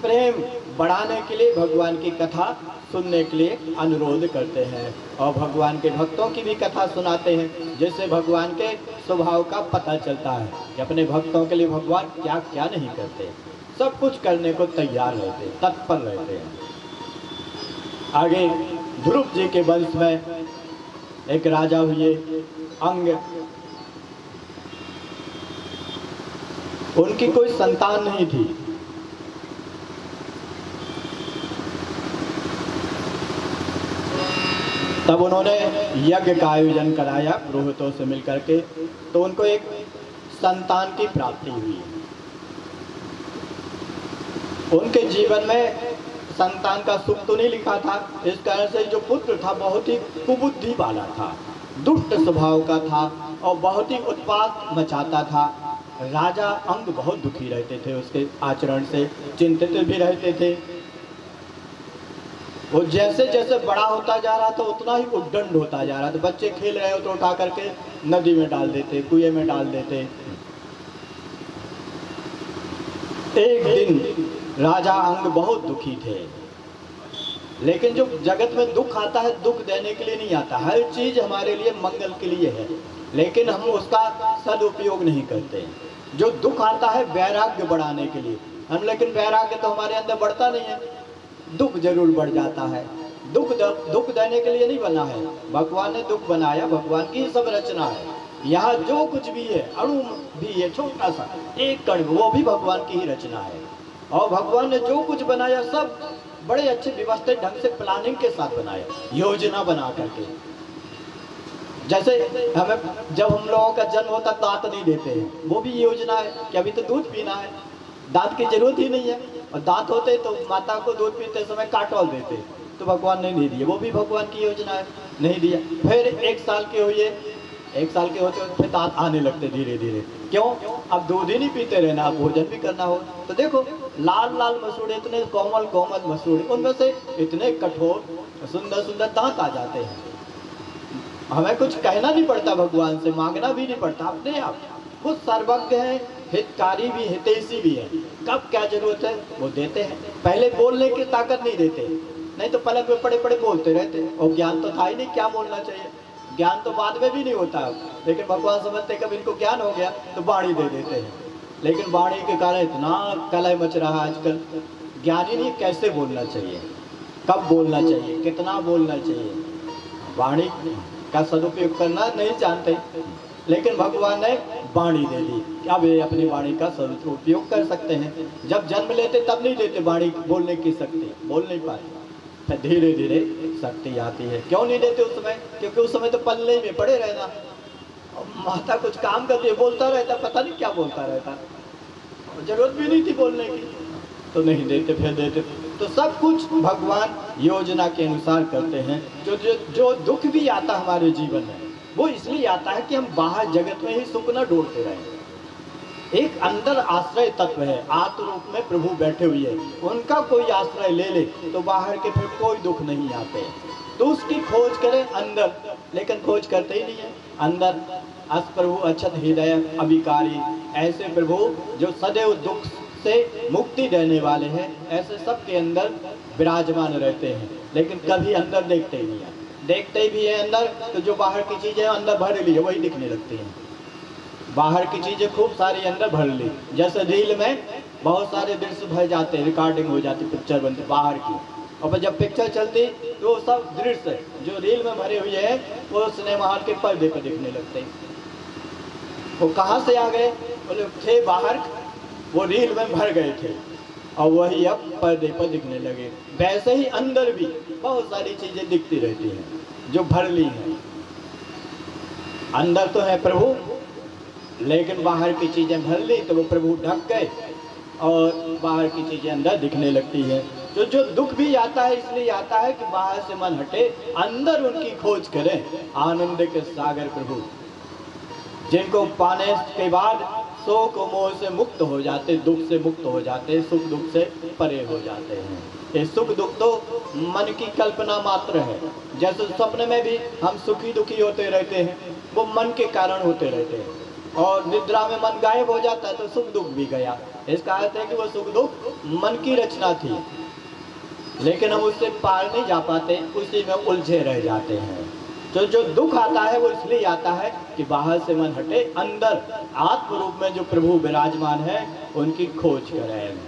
प्रेम बढ़ाने के लिए भगवान की कथा सुनने के लिए अनुरोध करते हैं और भगवान के भक्तों की भी कथा सुनाते हैं, जिससे भगवान के स्वभाव का पता चलता है कि अपने भक्तों के लिए भगवान क्या क्या नहीं करते, सब कुछ करने को तैयार रहते, तत्पर रहते हैं। आगे ध्रुव जी के वंश में एक राजा हुए अंग, उनकी कोई संतान नहीं थी। तब उन्होंने यज्ञ का आयोजन कराया पुरोहितों से मिलकर के, तो उनको एक संतान की प्राप्ति हुई। उनके जीवन में संतान का सुख तो नहीं लिखा था, इस कारण से जो पुत्र था बहुत ही कुबुद्धि वाला था, दुष्ट स्वभाव का था और बहुत ही उत्पात मचाता था। राजा अंग बहुत दुखी रहते थे उसके आचरण से, चिंतित भी रहते थे। वो जैसे जैसे बड़ा होता जा रहा था उतना ही उद्दंड होता जा रहा था। बच्चे खेल रहे हो तो उठा करके नदी में डाल देते, कुएं में डाल देते। एक दिन राजा अंग बहुत दुखी थे, लेकिन जो जगत में दुख आता है दुख देने के लिए नहीं आता, हर चीज हमारे लिए मंगल के लिए है, लेकिन हम उसका सदुपयोग नहीं करते। जो दुख आता है वैराग्य बढ़ाने के लिए हम, लेकिन वैराग्य तो हमारे अंदर बढ़ता नहीं है, दुख जरूर बढ़ जाता है। दुख देने के लिए नहीं बना है, भगवान ने दुख बनाया, भगवान की सब रचना है। यहाँ जो कुछ भी है, अणु भी है, छोटा सा एक कण, वो भी भगवान की ही रचना है। और भगवान ने जो कुछ बनाया सब बड़े अच्छे व्यवस्थित ढंग से प्लानिंग के साथ बनाया, योजना बना करके। जैसे हमें जब हम लोगों का जन्म होता दांत नहीं देते हैं, वो भी योजना है कि अभी तो दूध पीना है, दांत की जरूरत ही नहीं है, और दांत होते तो माता को दूध पीते समय काटोल देते, तो भगवान ने नहीं दिया, वो भी भगवान की योजना है, नहीं दिया। फिर एक साल के हुए, एक साल के होते फिर दांत आने लगते धीरे धीरे। क्यों? अब दूध ही नहीं पीते रहना, अब भोजन भी करना हो। तो देखो लाल लाल मसूड़े, इतने कोमल कोमल मसूड़े, उनमें से इतने कठोर सुंदर सुंदर दांत आ जाते हैं। हमें कुछ कहना नहीं पड़ता, भगवान से मांगना भी नहीं पड़ता, अपने आप वो सर्वज्ञ हैं, हितकारी भी, हितैषी भी है। कब क्या जरूरत है वो देते हैं। पहले बोलने की ताकत नहीं देते, नहीं तो पलक में पड़े पड़े बोलते रहते, और ज्ञान तो था ही नहीं क्या बोलना चाहिए। ज्ञान तो बाद में भी नहीं होता, लेकिन भगवान समझते कब इनको ज्ञान हो गया तो वाणी दे देते हैं। लेकिन वाणी के कारण इतना कलह मच रहा है आजकल। ज्ञान ही नहीं कैसे बोलना चाहिए, कब बोलना चाहिए, कितना बोलना चाहिए, वाणी का सदुपयोग करना नहीं जानते। लेकिन भगवान ने वाणी दे दी, अब ये अपनी वाणी का सदुपयोग कर सकते हैं। जब जन्म लेते तब नहीं देते वाणी बोलने की शक्ति, बोल नहीं पाते, फिर धीरे धीरे शक्ति आती है। क्यों नहीं देते उस समय? क्योंकि उस समय तो पल्ले में पड़े रहना, माता कुछ काम करती है बोलता रहता, पता नहीं क्या बोलता रहता, जरूरत भी नहीं थी बोलने की, तो नहीं देते, फिर देते। तो सब कुछ भगवान योजना के अनुसार करते हैं। जो दुख भी आता हमारे जीवन में वो इसलिए आता है कि हम बाहर जगत में ही सुख न ढूंढते रहें। एक अंदर आश्रय तत्व है, आत्म रूप में प्रभु बैठे हुए हैं, उनका कोई आश्रय ले ले तो बाहर के फिर कोई दुख नहीं आते। तो उसकी खोज करें अंदर, लेकिन खोज करते ही नहीं है अंदर। अस प्रभु अक्षत हृदय अभिकारी, ऐसे प्रभु जो सदैव दुख से मुक्ति देने वाले हैं, ऐसे सबके अंदर विराजमान रहते हैं, लेकिन कभी अंदर देखते ही नहीं है। देखते भी है अंदर तो जो बाहर की चीजें अंदर भर ली है वही दिखने लगती हैं। बाहर की चीजें खूब सारी अंदर भर ली, जैसे रील में बहुत सारे दृश्य भर जाते हैं, रिकॉर्डिंग हो जाती, पिक्चर बनती बाहर की, और जब पिक्चर चलती तो सब दृश्य जो रील में भरे हुए हैं वो सिनेमा हॉल के पर्दे पर दिखने लगते हैं। वो कहाँ से आ गए? बोले थे बाहर, वो रील में भर गए थे और वही अब पर्दे पर दिखने लगे। वैसे ही अंदर भी बहुत सारी चीजें दिखती रहती हैं जो भर ली हैं। अंदर तो है प्रभु, लेकिन बाहर की चीजें भर ली तो वो प्रभु ढक गए और बाहर की चीजें अंदर दिखने लगती है। जो दुख भी आता है इसलिए आता है कि बाहर से मन हटे, अंदर उनकी खोज करें। आनंद के सागर प्रभु, जिनको पाने के बाद शोक मोह से मुक्त हो जाते, दुख से मुक्त हो जाते, सुख दुख से परे हो जाते हैं। ये सुख दुख तो मन की कल्पना मात्र है। जैसे सपने में भी हम सुखी दुखी होते रहते हैं, वो मन के कारण होते रहते हैं, और निद्रा में मन गायब हो जाता है तो सुख दुख भी गया। इसका अर्थ है कि वो सुख दुख मन की रचना थी, लेकिन हम उससे पार नहीं जा पाते, उसी में उलझे रह जाते हैं। तो जो दुख आता है वो इसलिए आता है कि बाहर से मन हटे, अंदर आत्म रूप में जो प्रभु विराजमान है उनकी खोज करें।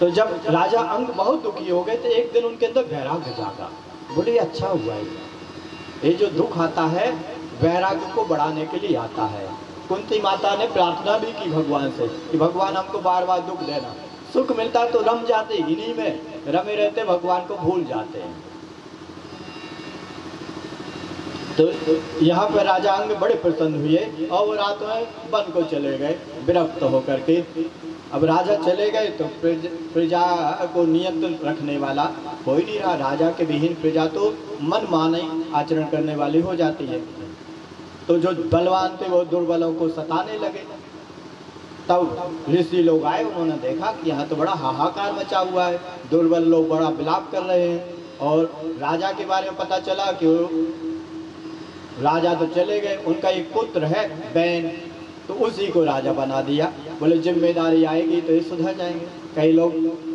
तो जब राजा अंग बहुत दुखी हो गए तो एक दिन उनके अंदर वैराग्य जागा। बोले अच्छा हुआ है, ये जो दुख आता है वैराग्य को बढ़ाने के लिए आता है। कुंती माता ने प्रार्थना भी की भगवान से कि भगवान हमको बार बार दुख देना, सुख मिलता तो रम जाते, इन्हीं में रमे रहते भगवान को भूल जाते हैं। तो यहाँ पर राजा अंग बड़े प्रसन्न हुए और वो रात में वन को चले गए विरक्त होकर के। अब राजा चले गए तो प्रजा को नियंत्रण रखने वाला कोई नहीं रहा। राजा के विहीन प्रजा तो मन माने आचरण करने वाली हो जाती है। तो जो बलवान थे वो दुर्बलों को सताने लगे। तब ऋषि लोग आए, उन्होंने देखा कि यहाँ तो बड़ा हाहाकार मचा हुआ है, दुर्बल लोग बड़ा विलाप कर रहे हैं। और राजा के बारे में पता चला कि राजा तो चले गए, उनका एक पुत्र है बैन, तो उसी को राजा बना दिया। बोले जिम्मेदारी आएगी तो ये सुधर जाएंगे। कई लोग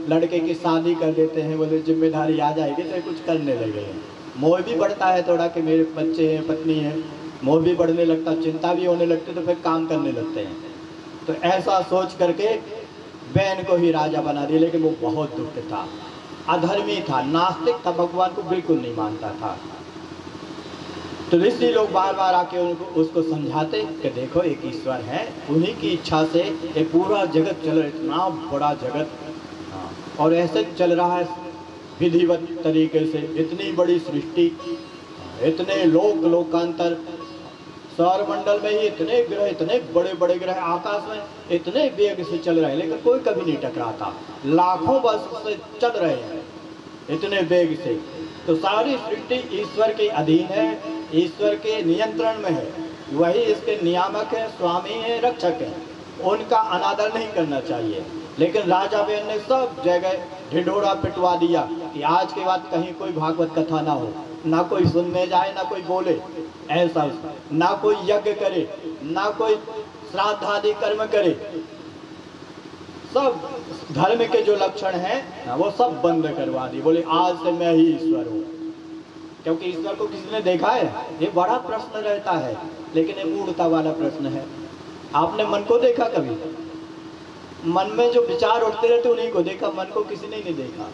लड़के की शादी कर देते हैं, बोले जिम्मेदारी आ जाएगी तो कुछ करने लगे हैं। मोह भी बढ़ता है थोड़ा कि मेरे बच्चे हैं, पत्नी है, मोह भी बढ़ने लगता, चिंता भी होने लगती, तो फिर काम करने लगते हैं। तो ऐसा सोच करके बैन को ही राजा बना दिया। लेकिन वो बहुत दुष्ट था, अधर्मी था, नास्तिक था, भगवान को बिल्कुल नहीं मानता था। तो ऋषि लोग बार बार आके उसको समझाते कि देखो एक ईश्वर है, उन्हीं की इच्छा से ये पूरा जगत चल रहा है, इतना बड़ा जगत, और ऐसे चल रहा है विधिवत तरीके से। इतनी बड़ी सृष्टि, इतने लोकांतर, सौरमंडल में ही इतने ग्रह, इतने बड़े बड़े ग्रह आकाश में इतने वेग से चल रहे हैं, लेकिन कोई कभी नहीं टकराता। लाखों वर्ष से चल रहे हैं इतने वेग से। तो सारी सृष्टि ईश्वर के अधीन है, ईश्वर के नियंत्रण में है, वही इसके नियामक है, स्वामी है, रक्षक है। उनका अनादर नहीं करना चाहिए। लेकिन राजा बेन ने सब जगह ढिढोरा पिटवा दिया कि आज के बाद कहीं कोई भागवत कथा ना हो, ना कोई सुनने जाए, ना कोई बोले, ऐसा ना कोई यज्ञ करे, ना कोई श्राद्ध आदि कर्म करे। सब धर्म के जो लक्षण हैं वो सब बंद करवा दी। बोले आज से मैं ही ईश्वर हूँ। क्योंकि ईश्वर को किसी ने देखा है? ये बड़ा प्रश्न रहता है, लेकिन ये मूढ़ता वाला प्रश्न है। आपने मन को देखा कभी? मन में जो विचार उठते रहते उन्हीं को देखा, मन को किसी ने नहीं देखा।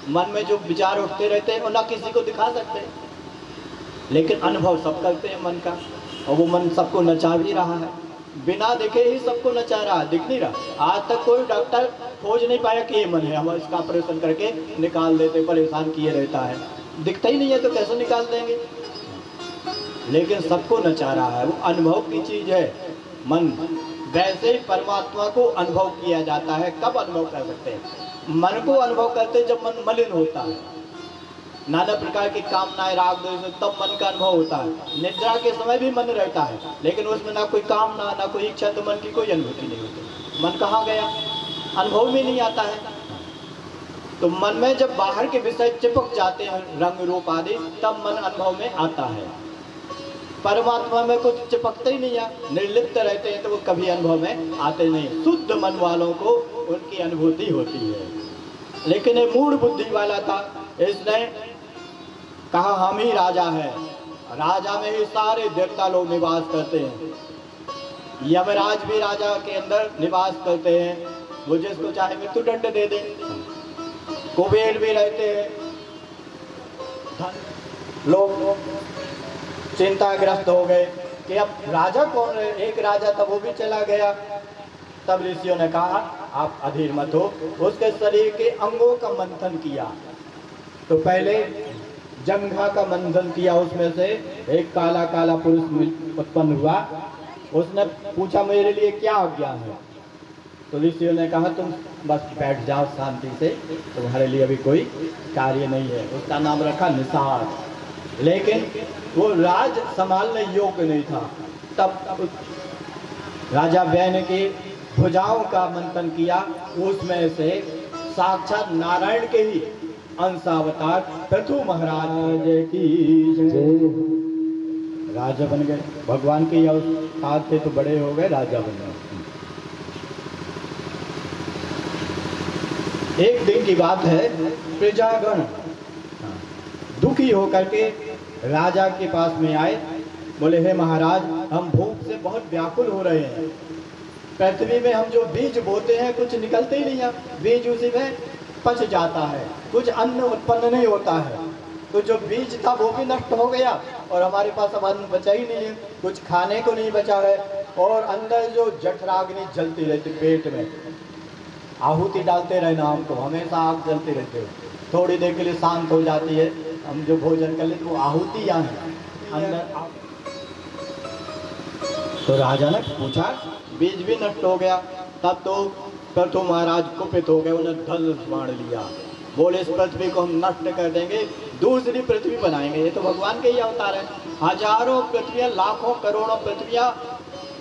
मन में जो विचार उठते रहते हैं वो ना किसी को दिखा सकते, लेकिन अनुभव सब करते हैं मन का। और वो मन सबको नचा भी रहा है, बिना देखे ही सबको नचा रहा है, दिख नहीं रहा। आज तक कोई डॉक्टर खोज नहीं पाया कि ये मन है, हम इसका ऑपरेशन करके निकाल देते, परेशान किए रहता है। दिखता ही नहीं है तो कैसे निकाल देंगे? लेकिन सबको नचा रहा है, वो अनुभव की चीज है मन। वैसे ही परमात्मा को अनुभव किया जाता है। कब अनुभव कर सकते हैं? मन को अनुभव करते हैं जब मन मलिन होता है, नाना प्रकार की कामनाएं, राग द्वेष, तब मन का अनुभव होता है। निद्रा के समय भी मन रहता है, लेकिन उसमें ना कोई कामना, ना कोई इच्छा, तो मन की कोई अनुभूति नहीं होती। मन कहाँ गया? अनुभव में नहीं आता है। तो मन में जब बाहर के विषय चिपक जाते हैं, रंग रूप आदि, तब मन अनुभव में आता है। परमात्मा में कुछ चिपकते ही नहीं है, निर्लिप्त रहते हैं, तो वो कभी अनुभव में आते नहीं। शुद्ध मन वालों को उनकी अनुभूति होती है। लेकिन ये मूढ़ बुद्धि वाला था, इसने कहा हम ही राजा है। राजा में ही सारे देवता लोग निवास करते हैं, यमराज भी राजा के अंदर निवास करते हैं, वो जिसको चाहे मृत्यु दंड दे दे। कुबेर भी रहते हैं। लोग चिंताग्रस्त हो गए कि अब राजा कौन रहे? एक राजा था, वो भी चला गया। तब ऋषियों ने कहा आप अधीर मत हो। उसके शरीर के अंगों का मंथन किया। तो पहले जंघा का मंथन किया, उसमें से एक काला काला पुरुष उत्पन्न हुआ। उसने पूछा मेरे लिए क्या आज्ञा है? तो ऋषियों ने कहा तुम बस बैठ जाओ शांति से, तुम्हारे लिए अभी कोई कार्य नहीं है। उसका नाम रखा निषाद। लेकिन वो राज संभालने योग्य नहीं था। तब राजा बैन की भुजाओं का मंथन किया, उसमें से साक्षात नारायण के ही अंशावतार पृथु महाराज की जय। राजा बन गए। भगवान के अवतार थे तो बड़े हो गए, राजा बन गए। एक दिन की बात है, प्रजागण दुखी होकर के राजा के पास में आए। बोले हे महाराज, हम भूख से बहुत व्याकुल हो रहे हैं। पृथ्वी में हम जो बीज बोते हैं कुछ निकलते ही नहीं है, बीज उसी में पच जाता है, कुछ अन्न उत्पन्न नहीं होता है। तो जो बीज था वो भी नष्ट हो गया और हमारे पास अब अन्न बचा ही नहीं है, कुछ खाने को नहीं बचा है। और अंदर जो जठराग्नि जलती रहती पेट में, आहुति डालते रहना, हमको हमेशा आग जलती रहती है, थोड़ी देर के लिए शांत हो जाती है। हम जो भोजन कर लेते वो आहुति यहाँ है अंदर। तो राजा ने पूछा, बीज भी नष्ट हो गया। तब तो पृथु महाराज कुपित हो गए, उन्हें धनुष बाण लिया। बोले इस पृथ्वी को हम नष्ट कर देंगे, दूसरी पृथ्वी बनाएंगे। ये तो भगवान के ही अवतार है। हजारों पृथ्वियां, लाखों करोड़ों पृथ्वियां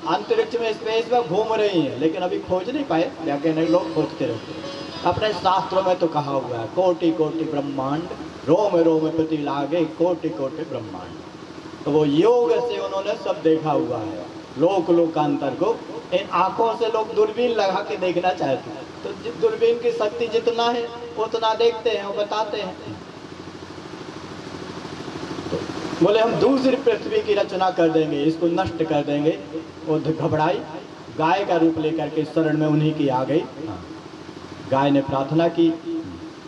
अंतरिक्ष में, स्पेस में घूम रही हैं, लेकिन अभी खोज नहीं पाए। वैज्ञानिक लोग खोजते रहते हैं। अपने शास्त्रों में तो कहा हुआ है, कोटि कोटि ब्रह्मांड, रोम रोम पृथ्वी लागे, कोटि कोटि ब्रह्मांड। तो वो योग से उन्होंने सब देखा हुआ है, लोक लोकांतर को। इन आंखों से लोग दूरबीन लगा के देखना चाहते हैं, तो दूरबीन की शक्ति जितना है उतना देखते हैं और बताते हैं। तो बोले हम दूसरी पृथ्वी की रचना कर देंगे, इसको नष्ट कर देंगे। वो घबराई, गाय का रूप लेकर के शरण में उन्हीं की आ गई। गाय ने प्रार्थना की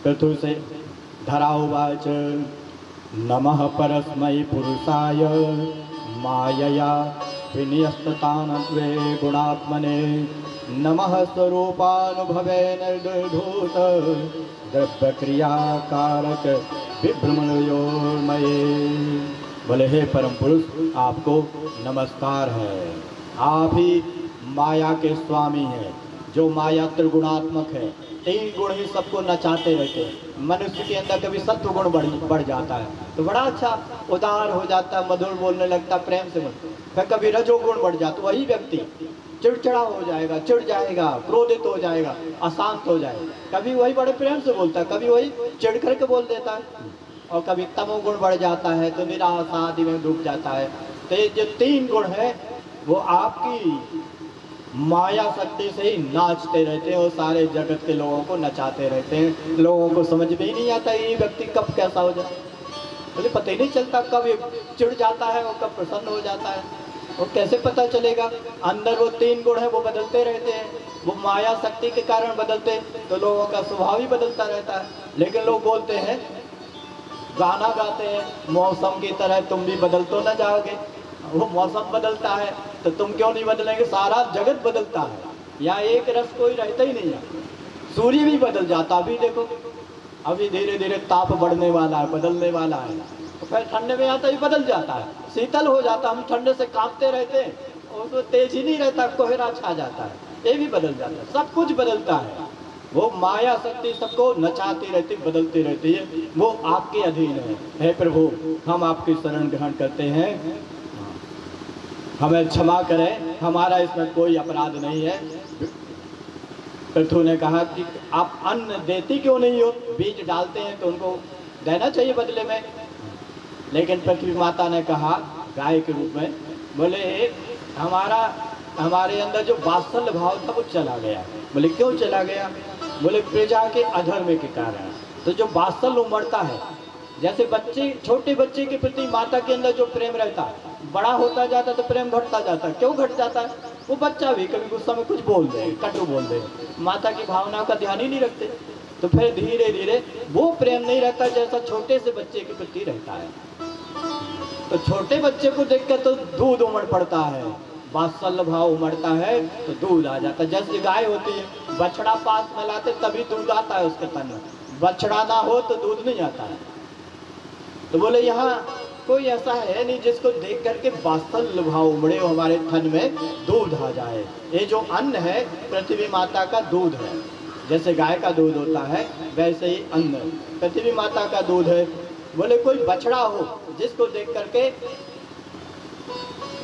पृथ्वी से, धराउवाच नमः परस्मै पुरुषाय मायया विनियस्ततानत्वे गुणात्मने नमः स्वरूपानुभवे निर्दूत द्रव्यक्रियाकारक विभ्रमणयोर्मये। बोले हे परम पुरुष, आपको नमस्कार है। आप ही माया के स्वामी हैं, जो माया त्रिगुणात्मक है। तीन गुण ही सबको नचाते रहते हैं। मनुष्य के अंदर कभी सत्व गुण बढ़ जाता है तो बड़ा अच्छा उदार हो जाता है, मधुर बोलने लगता, प्रेम से बोलता। फिर कभी रजोगुण बढ़ जाता, वही व्यक्ति चिड़चिड़ा हो जाएगा, चिढ़ जाएगा, क्रोधित हो जाएगा, अशांत हो जाएगा। कभी वही बड़े प्रेम से बोलता है, कभी वही चिढ़ करके बोल देता है। और कभी तमोगुण बढ़ जाता है तो निराश आदि में डूब जाता है। तो ये जो 3 गुण है वो आपकी माया शक्ति से ही नाचते रहते हैं और सारे जगत के लोगों को नचाते रहते हैं। लोगों को समझ में ही नहीं आता ये व्यक्ति कब कैसा हो जाए, मुझे पता ही नहीं चलता कब ये चिढ़ जाता है और कब प्रसन्न हो जाता है, वो कैसे पता चलेगा। अंदर वो 3 गुण है वो बदलते रहते हैं, वो माया शक्ति के कारण बदलते, तो लोगों का स्वभाव ही बदलता रहता है। लेकिन लोग बोलते हैं, गाना गाते हैं, मौसम की तरह तुम भी बदल तो न जाओगे। वो मौसम बदलता है तो तुम क्यों नहीं बदलेंगे, सारा जगत बदलता है, या एक रस कोई रहता ही नहीं है। सूर्य भी बदल जाता, अभी देखो अभी धीरे धीरे ताप बढ़ने वाला है, बदलने वाला है, तो फिर ठंडे में आता ही बदल जाता है, शीतल हो जाता, हम ठंडे से कांपते रहते हैं और उसमें तेज ही नहीं रहता, कोहरा छा जाता है, ये भी बदल जाता है, सब कुछ बदलता है। वो माया शक्ति सबको नचाती रहती, बदलती रहती है, वो आपके अधीन है। हे प्रभु, हम आपकी शरण ग्रहण करते हैं, हमें क्षमा करें, हमारा इसमें कोई अपराध नहीं है। पृथु ने कहा कि आप अन्न देती क्यों नहीं हो, बीज डालते हैं तो उनको देना चाहिए बदले में। लेकिन पृथ्वी माता ने कहा गाय के रूप में, बोले हमारे अंदर जो वात्सल्य भाव था वो चला गया। बोले क्यों चला गया, बोले प्रजा के अधर्म के कारण। तो जो वात्सल्य उमड़ता है, जैसे बच्चे, छोटे बच्चे के प्रति माता के अंदर जो प्रेम रहता है, बड़ा होता जाता तो प्रेम घटता जाता है। क्यों घट जाता है, वो बच्चा भी कभी गुस्सा में कुछ बोल दे, कटु बोल दे, माता की भावनाओं का ध्यान ही नहीं रखते, तो फिर धीरे धीरे वो प्रेम नहीं रहता जैसा छोटे से बच्चे के प्रति रहता है। तो छोटे बच्चे को देखकर तो दूध उमड़ पड़ता है, वात्सल्य भाव उमड़ता है तो दूध आ जाता है। जैसे गाय होती है, बछड़ा पास में लाते तभी दूध आता है उसके तन में, बछड़ा ना हो तो दूध नहीं आता है। तो बोले यहाँ कोई ऐसा है नहीं जिसको देख करके वात्सल्य भाव उमड़े हो, हमारे थन में दूध आ जाए। ये जो अन्न है पृथ्वी माता का दूध है, जैसे गाय का दूध होता है वैसे ही अन्न पृथ्वी माता का दूध है। बोले कोई बछड़ा हो जिसको देख करके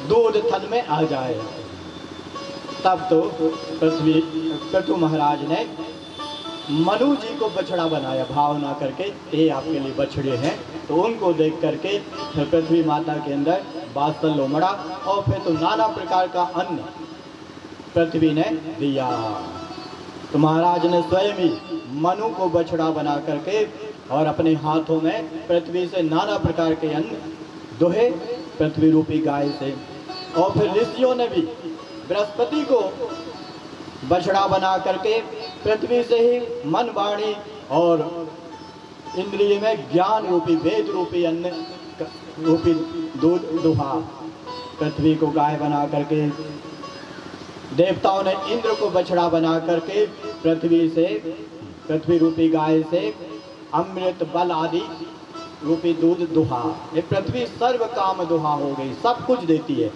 दूध थन में आ जाए, तब तो पृथु महाराज ने मनु जी को बछड़ा बनाया, भावना करके ये आपके लिए बछड़े हैं। तो उनको देख करके फिर पृथ्वी माता के अंदर वात्सल्य उमड़ा और फिर तो नाना प्रकार का अन्न पृथ्वी ने दिया। तो महाराज ने स्वयं ही मनु को बछड़ा बना करके और अपने हाथों में पृथ्वी से नाना प्रकार के अन्न दोहे पृथ्वी रूपी गाय से। और फिर ऋषियों ने भी बृहस्पति को बछड़ा बना करके पृथ्वी से ही मन, वाणी और इंद्रिय में ज्ञान रूपी, वेद रूपी, अन्न रूपी दूध दुहा पृथ्वी को गाय बना करके, देवताओं ने इंद्र को बछड़ा बना करके पृथ्वी रूपी गाय से अमृत, बल आदि रूपी दूध दुहा। ये पृथ्वी सर्व काम दुहा हो गई, सब कुछ देती है।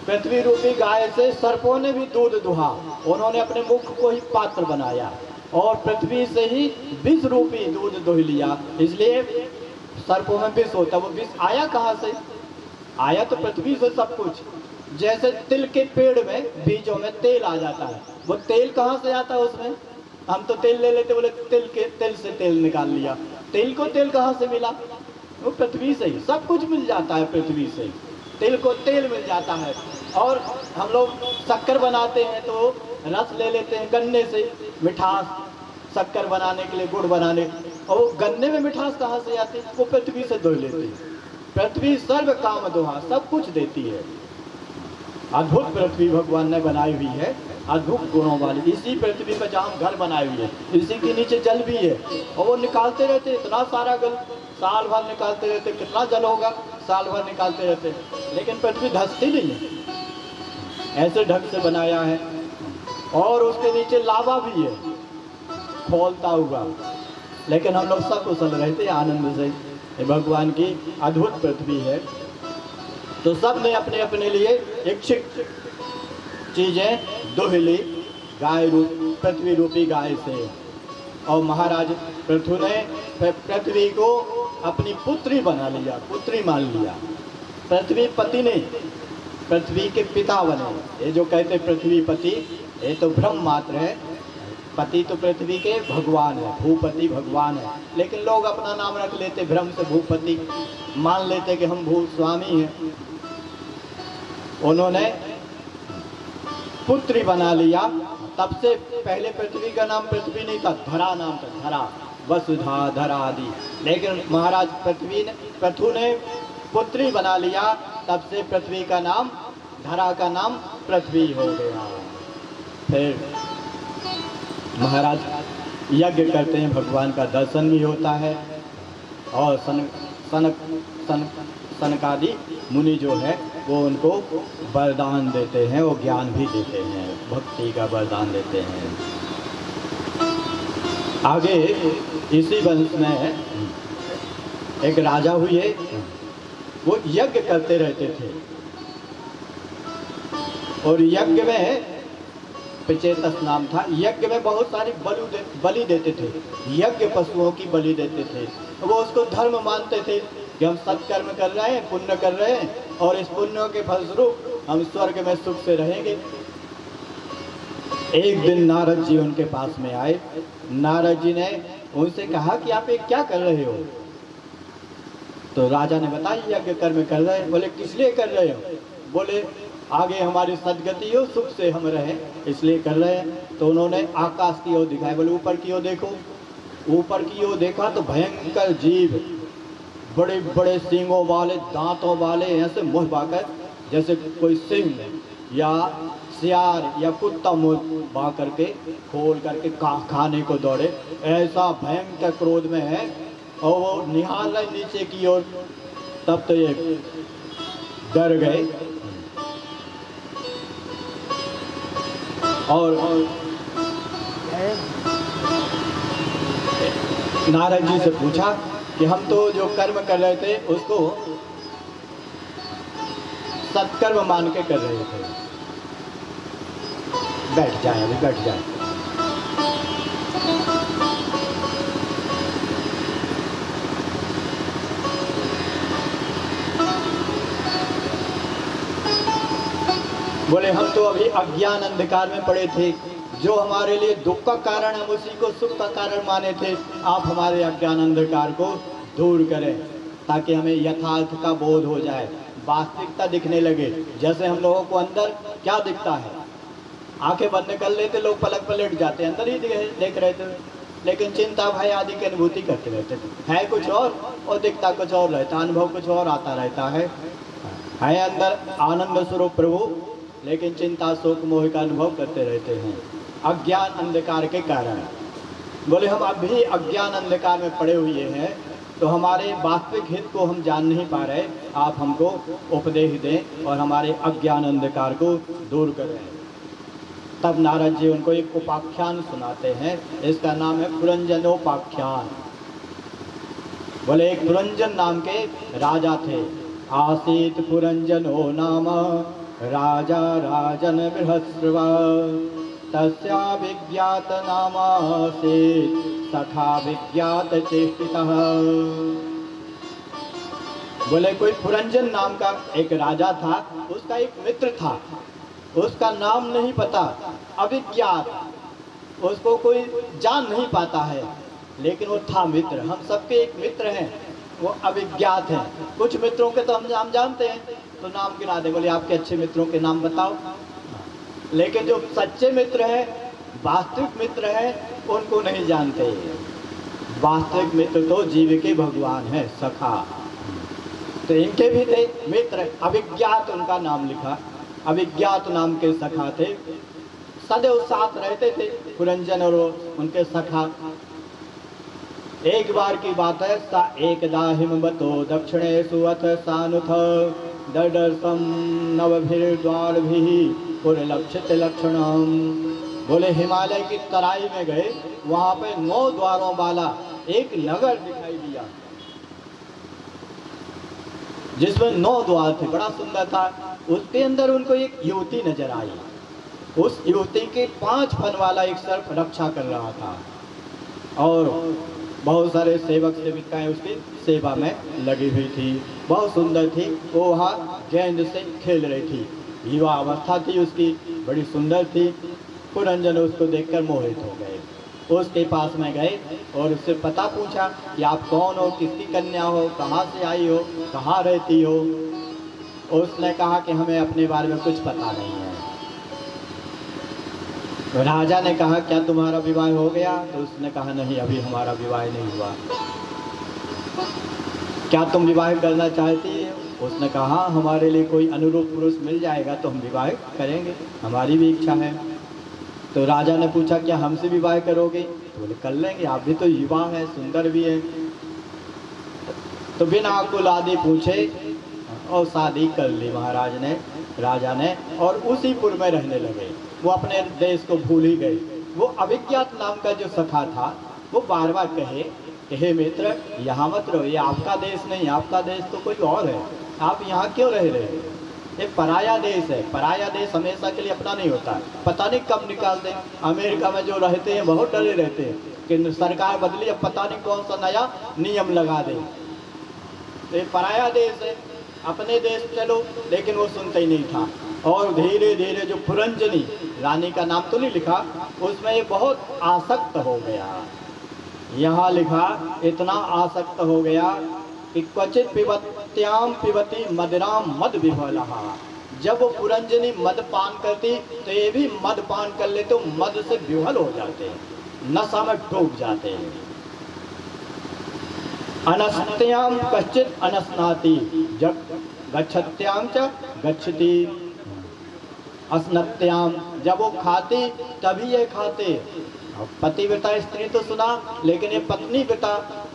पृथ्वी रूपी गाय से सर्पों ने भी दूध दुहा, उन्होंने अपने मुख को ही पात्र बनाया और पृथ्वी से ही विष रूपी दूध दुह लिया। इसलिए सर्पों में विष होता, वो विष आया कहाँ से, आया तो पृथ्वी से सब कुछ। जैसे तिल के पेड़ में बीजों में तेल आ जाता है, वो तेल कहाँ से आता है, उसमें हम तो तेल ले लेते, बोले तिल से तेल निकाल लिया, तेल को तेल कहाँ से मिला, वो पृथ्वी से ही सब कुछ मिल जाता है, पृथ्वी से तिल को तेल मिल जाता है। और हम लोग शक्कर बनाते हैं तो रस ले लेते हैं गन्ने से, मिठास शक्कर बनाने के लिए, गुड़ बनाने, और वो गन्ने में मिठास कहाँ से आती है, वो पृथ्वी से धो लेते हैं। पृथ्वी सर्व काम दुहा, सब कुछ देती है। अद्भुत पृथ्वी भगवान ने बनाई हुई है, अद्भुत गुणों वाली। इसी पृथ्वी पर जहाँ घर बनाए हुए है, इसी के नीचे जल भी है और वो निकालते रहते, इतना सारा जल साल भर निकालते रहते, कितना जल होगा, साल भर निकालते रहते, लेकिन पृथ्वी धंसती नहीं है, ऐसे ढंग से बनाया है। और उसके नीचे लावा भी है खोलता हुआ, लेकिन हम लोग सब कुशल रहते हैं आनंद से। ये भगवान की अद्भुत पृथ्वी है। तो सब ने अपने अपने लिए इच्छित चीजें दुह ली गाय रूप, पृथ्वी रूपी गाय से। और महाराज पृथु ने पृथ्वी को अपनी पुत्री बना लिया, पुत्री मान लिया। पृथ्वी पति ने पृथ्वी के पिता बने। ये जो कहते पृथ्वी पति, ये तो भ्रम मात्र है, पति तो पृथ्वी के भगवान है, भूपति भगवान है, लेकिन लोग अपना नाम रख लेते भ्रम से, भूपति मान लेते कि हम भू स्वामी हैं। उन्होंने पुत्री बना लिया। तब से पहले पृथ्वी का नाम पृथ्वी नहीं था, धरा नाम था, धरा, वसुधा, धरा आदि। लेकिन महाराज पृथु ने पुत्री बना लिया, तब से पृथ्वी का नाम, धरा का नाम पृथ्वी हो गया। फिर महाराज यज्ञ करते हैं, भगवान का दर्शन भी होता है, और सनकादि मुनि जो है वो उनको वरदान देते हैं, वो ज्ञान भी देते हैं, भक्ति का वरदान देते हैं। आगे इसी वंश में एक राजा हुए, वो यज्ञ करते रहते थे, और यज्ञ में पिचेतस नाम था। यज्ञ में बहुत सारी बलि देते थे, यज्ञ पशुओं की बलि देते थे। वो उसको धर्म मानते थे कि हम सत्कर्म कर रहे हैं, पुण्य कर रहे हैं, और इस पुण्यों के फलस्वरूप हम स्वर्ग में सुख से रहेंगे। एक दिन नारद जी उनके पास में आए। नारद जी ने उनसे कहा कि आप ये क्या कर रहे हो? तो राजा ने बताया यज्ञ कर्म कर रहे हैं। बोले किस लिए कर रहे हो? बोले आगे हमारी सदगति हो, सुख से हम रहें, इसलिए कर रहे हैं। तो उन्होंने आकाश की ओर दिखाया। बोले ऊपर की ओर देखो। ऊपर की ओर देखा तो भयंकर जीव, बड़े बड़े सींगों वाले, दांतों वाले, ऐसे मुँह बाकर, जैसे कोई सिंह या सियार या कुत्ता मुँह बा करके खोल करके खाने को दौड़े, ऐसा भयंकर क्रोध में है। और वो निहार रहे नीचे की ओर। तब तो ये डर गए और नारद जी से पूछा कि हम तो जो कर्म कर रहे थे उसको सत्कर्म मान के कर रहे थे। बैठ जाए, अभी बैठ जाए। बोले हम तो अभी अज्ञान अंधकार में पड़े थे, जो हमारे लिए दुख का कारण हम उसी को सुख का कारण माने थे। आप हमारे अज्ञान अंधकार को दूर करें, ताकि हमें यथार्थ का बोध हो जाए, वास्तविकता दिखने लगे। जैसे हम लोगों को अंदर क्या दिखता है, आंखें बंद कर लेते लोग, पलक पलट जाते, अंदर ही देख रहे थे, लेकिन चिंता भय आदि की अनुभूति करते रहते थे। है कुछ और दिखता कुछ और रहता, अनुभव कुछ और आता रहता है अंदर आनंद स्वरूप प्रभु, लेकिन चिंता शोक मोह का अनुभव करते रहते हैं अज्ञान अंधकार के कारण। बोले हम अभी अज्ञान अंधकार में पड़े हुए हैं, तो हमारे वास्तविक हित को हम जान नहीं पा रहे। आप हमको उपदेश दें और हमारे अज्ञान अंधकार को दूर करें। तब नारद जी उनको एक उपाख्यान सुनाते हैं, इसका नाम है पुरंजनोपाख्यान। बोले एक पुरंजन नाम के राजा थे। आसीत पुरंजनो नाम राजा राजन बृहस्पति, तस्या विज्ञात नामासीत् सखा विज्ञात चेष्टितः। बोले कोई पुरंजन नाम का एक राजा था, उसका एक मित्र था, उसका नाम नहीं पता, अविज्ञात, उसको कोई जान नहीं पाता है, लेकिन वो था मित्र। हम सबके एक मित्र हैं, वो अविज्ञात हैं। कुछ मित्रों के तो हम नाम जानते हैं, तो नाम गिना दे। बोले आपके अच्छे मित्रों के नाम बताओ। लेकिन जो सच्चे मित्र हैं, वास्तविक मित्र हैं, उनको नहीं जानते। वास्तविक मित्र तो जीव के भगवान है, सखा। तो इनके भी थे मित्र, अविज्ञात उनका नाम लिखा। अविज्ञात नाम के सखा थे, सदैव साथ रहते थे पुरंजन और उनके सखा। एक बार की बात है, सा एकदा हिमवतो दक्षिणेषु अथ सानुथ दर्दर्शम नवभिर्द्वारभिः पुरलक्षित लक्षणम। बोले हिमालय की तराई में गए, वहाँ पे 9 द्वारों वाला एक नगर दिखाई दिया, जिसमें 9 द्वार थे, बड़ा सुंदर था। उसके अंदर उनको एक युवती नजर आई। उस युवती के 5 फन वाला एक सर्प रक्षा कर रहा था, और बहुत सारे सेवक सेविकाएं उसकी सेवा में लगी हुई थी। बहुत सुंदर थी, वो वहाँ गेंद से खेल रही थी। युवा अवस्था थी उसकी, बड़ी सुंदर थी। पुरंजन उसको देखकर मोहित हो गए। उसके पास में गए और उससे पता पूछा कि आप कौन हो, किसकी कन्या हो, कहाँ से आई हो, कहाँ रहती हो। उसने कहा कि हमें अपने बारे में कुछ पता नहीं है। तो राजा ने कहा क्या तुम्हारा विवाह हो गया? तो उसने कहा नहीं, अभी हमारा विवाह नहीं हुआ। क्या तुम विवाह करना चाहती हो? उसने कहा हमारे लिए कोई अनुरूप पुरुष मिल जाएगा तो हम विवाह करेंगे, हमारी भी इच्छा है। तो राजा ने पूछा क्या हमसे विवाह करोगे? तो बोले कर लेंगे, आप भी तो युवा हैं, सुंदर भी हैं। तो बिना कुल आदि पूछे और शादी कर ली महाराज ने, राजा ने, और उसी पुर में रहने लगे। वो अपने देश को भूल ही गए। वो अभिज्ञात नाम का जो सखा था वो बार बार कहे हे मित्र, यहाँ मत रहो, ये आपका देश नहीं, आपका देश तो कोई और है, आप यहाँ क्यों रह रहे हो? ये पराया देश है, पराया देश हमेशा के लिए अपना नहीं होता है, पता नहीं कब निकाल दें। अमेरिका में जो रहते हैं बहुत डरे रहते हैं कि सरकार बदली, अब पता नहीं कौन सा नया नियम लगा दें। तो ये पराया देश है, अपने देश चलो, लेकिन वो सुनते ही नहीं था। और धीरे धीरे जो पुरंजनी रानी का नाम तो नहीं लिखा, उसमें ये बहुत आसक्त हो गया। यहाँ लिखा इतना आसक्त हो गया कि क्वचित पिबत्याम पिबती मदिराम मद विभलहा। जब वो पुरंजनी मद पान करती तो ये भी मद पान कर लेते, तो मद से विभल हो जाते हैं, नशा में डूब जाते हैं। अनस्त्याम कश्चित अनस्नाति जब गच्छत्याम च गच्छति अस्नत्याम। जब वो खाती तभी ये खाते। पतिव्रता स्त्री तो सुना, लेकिन ये पत्नी व्रता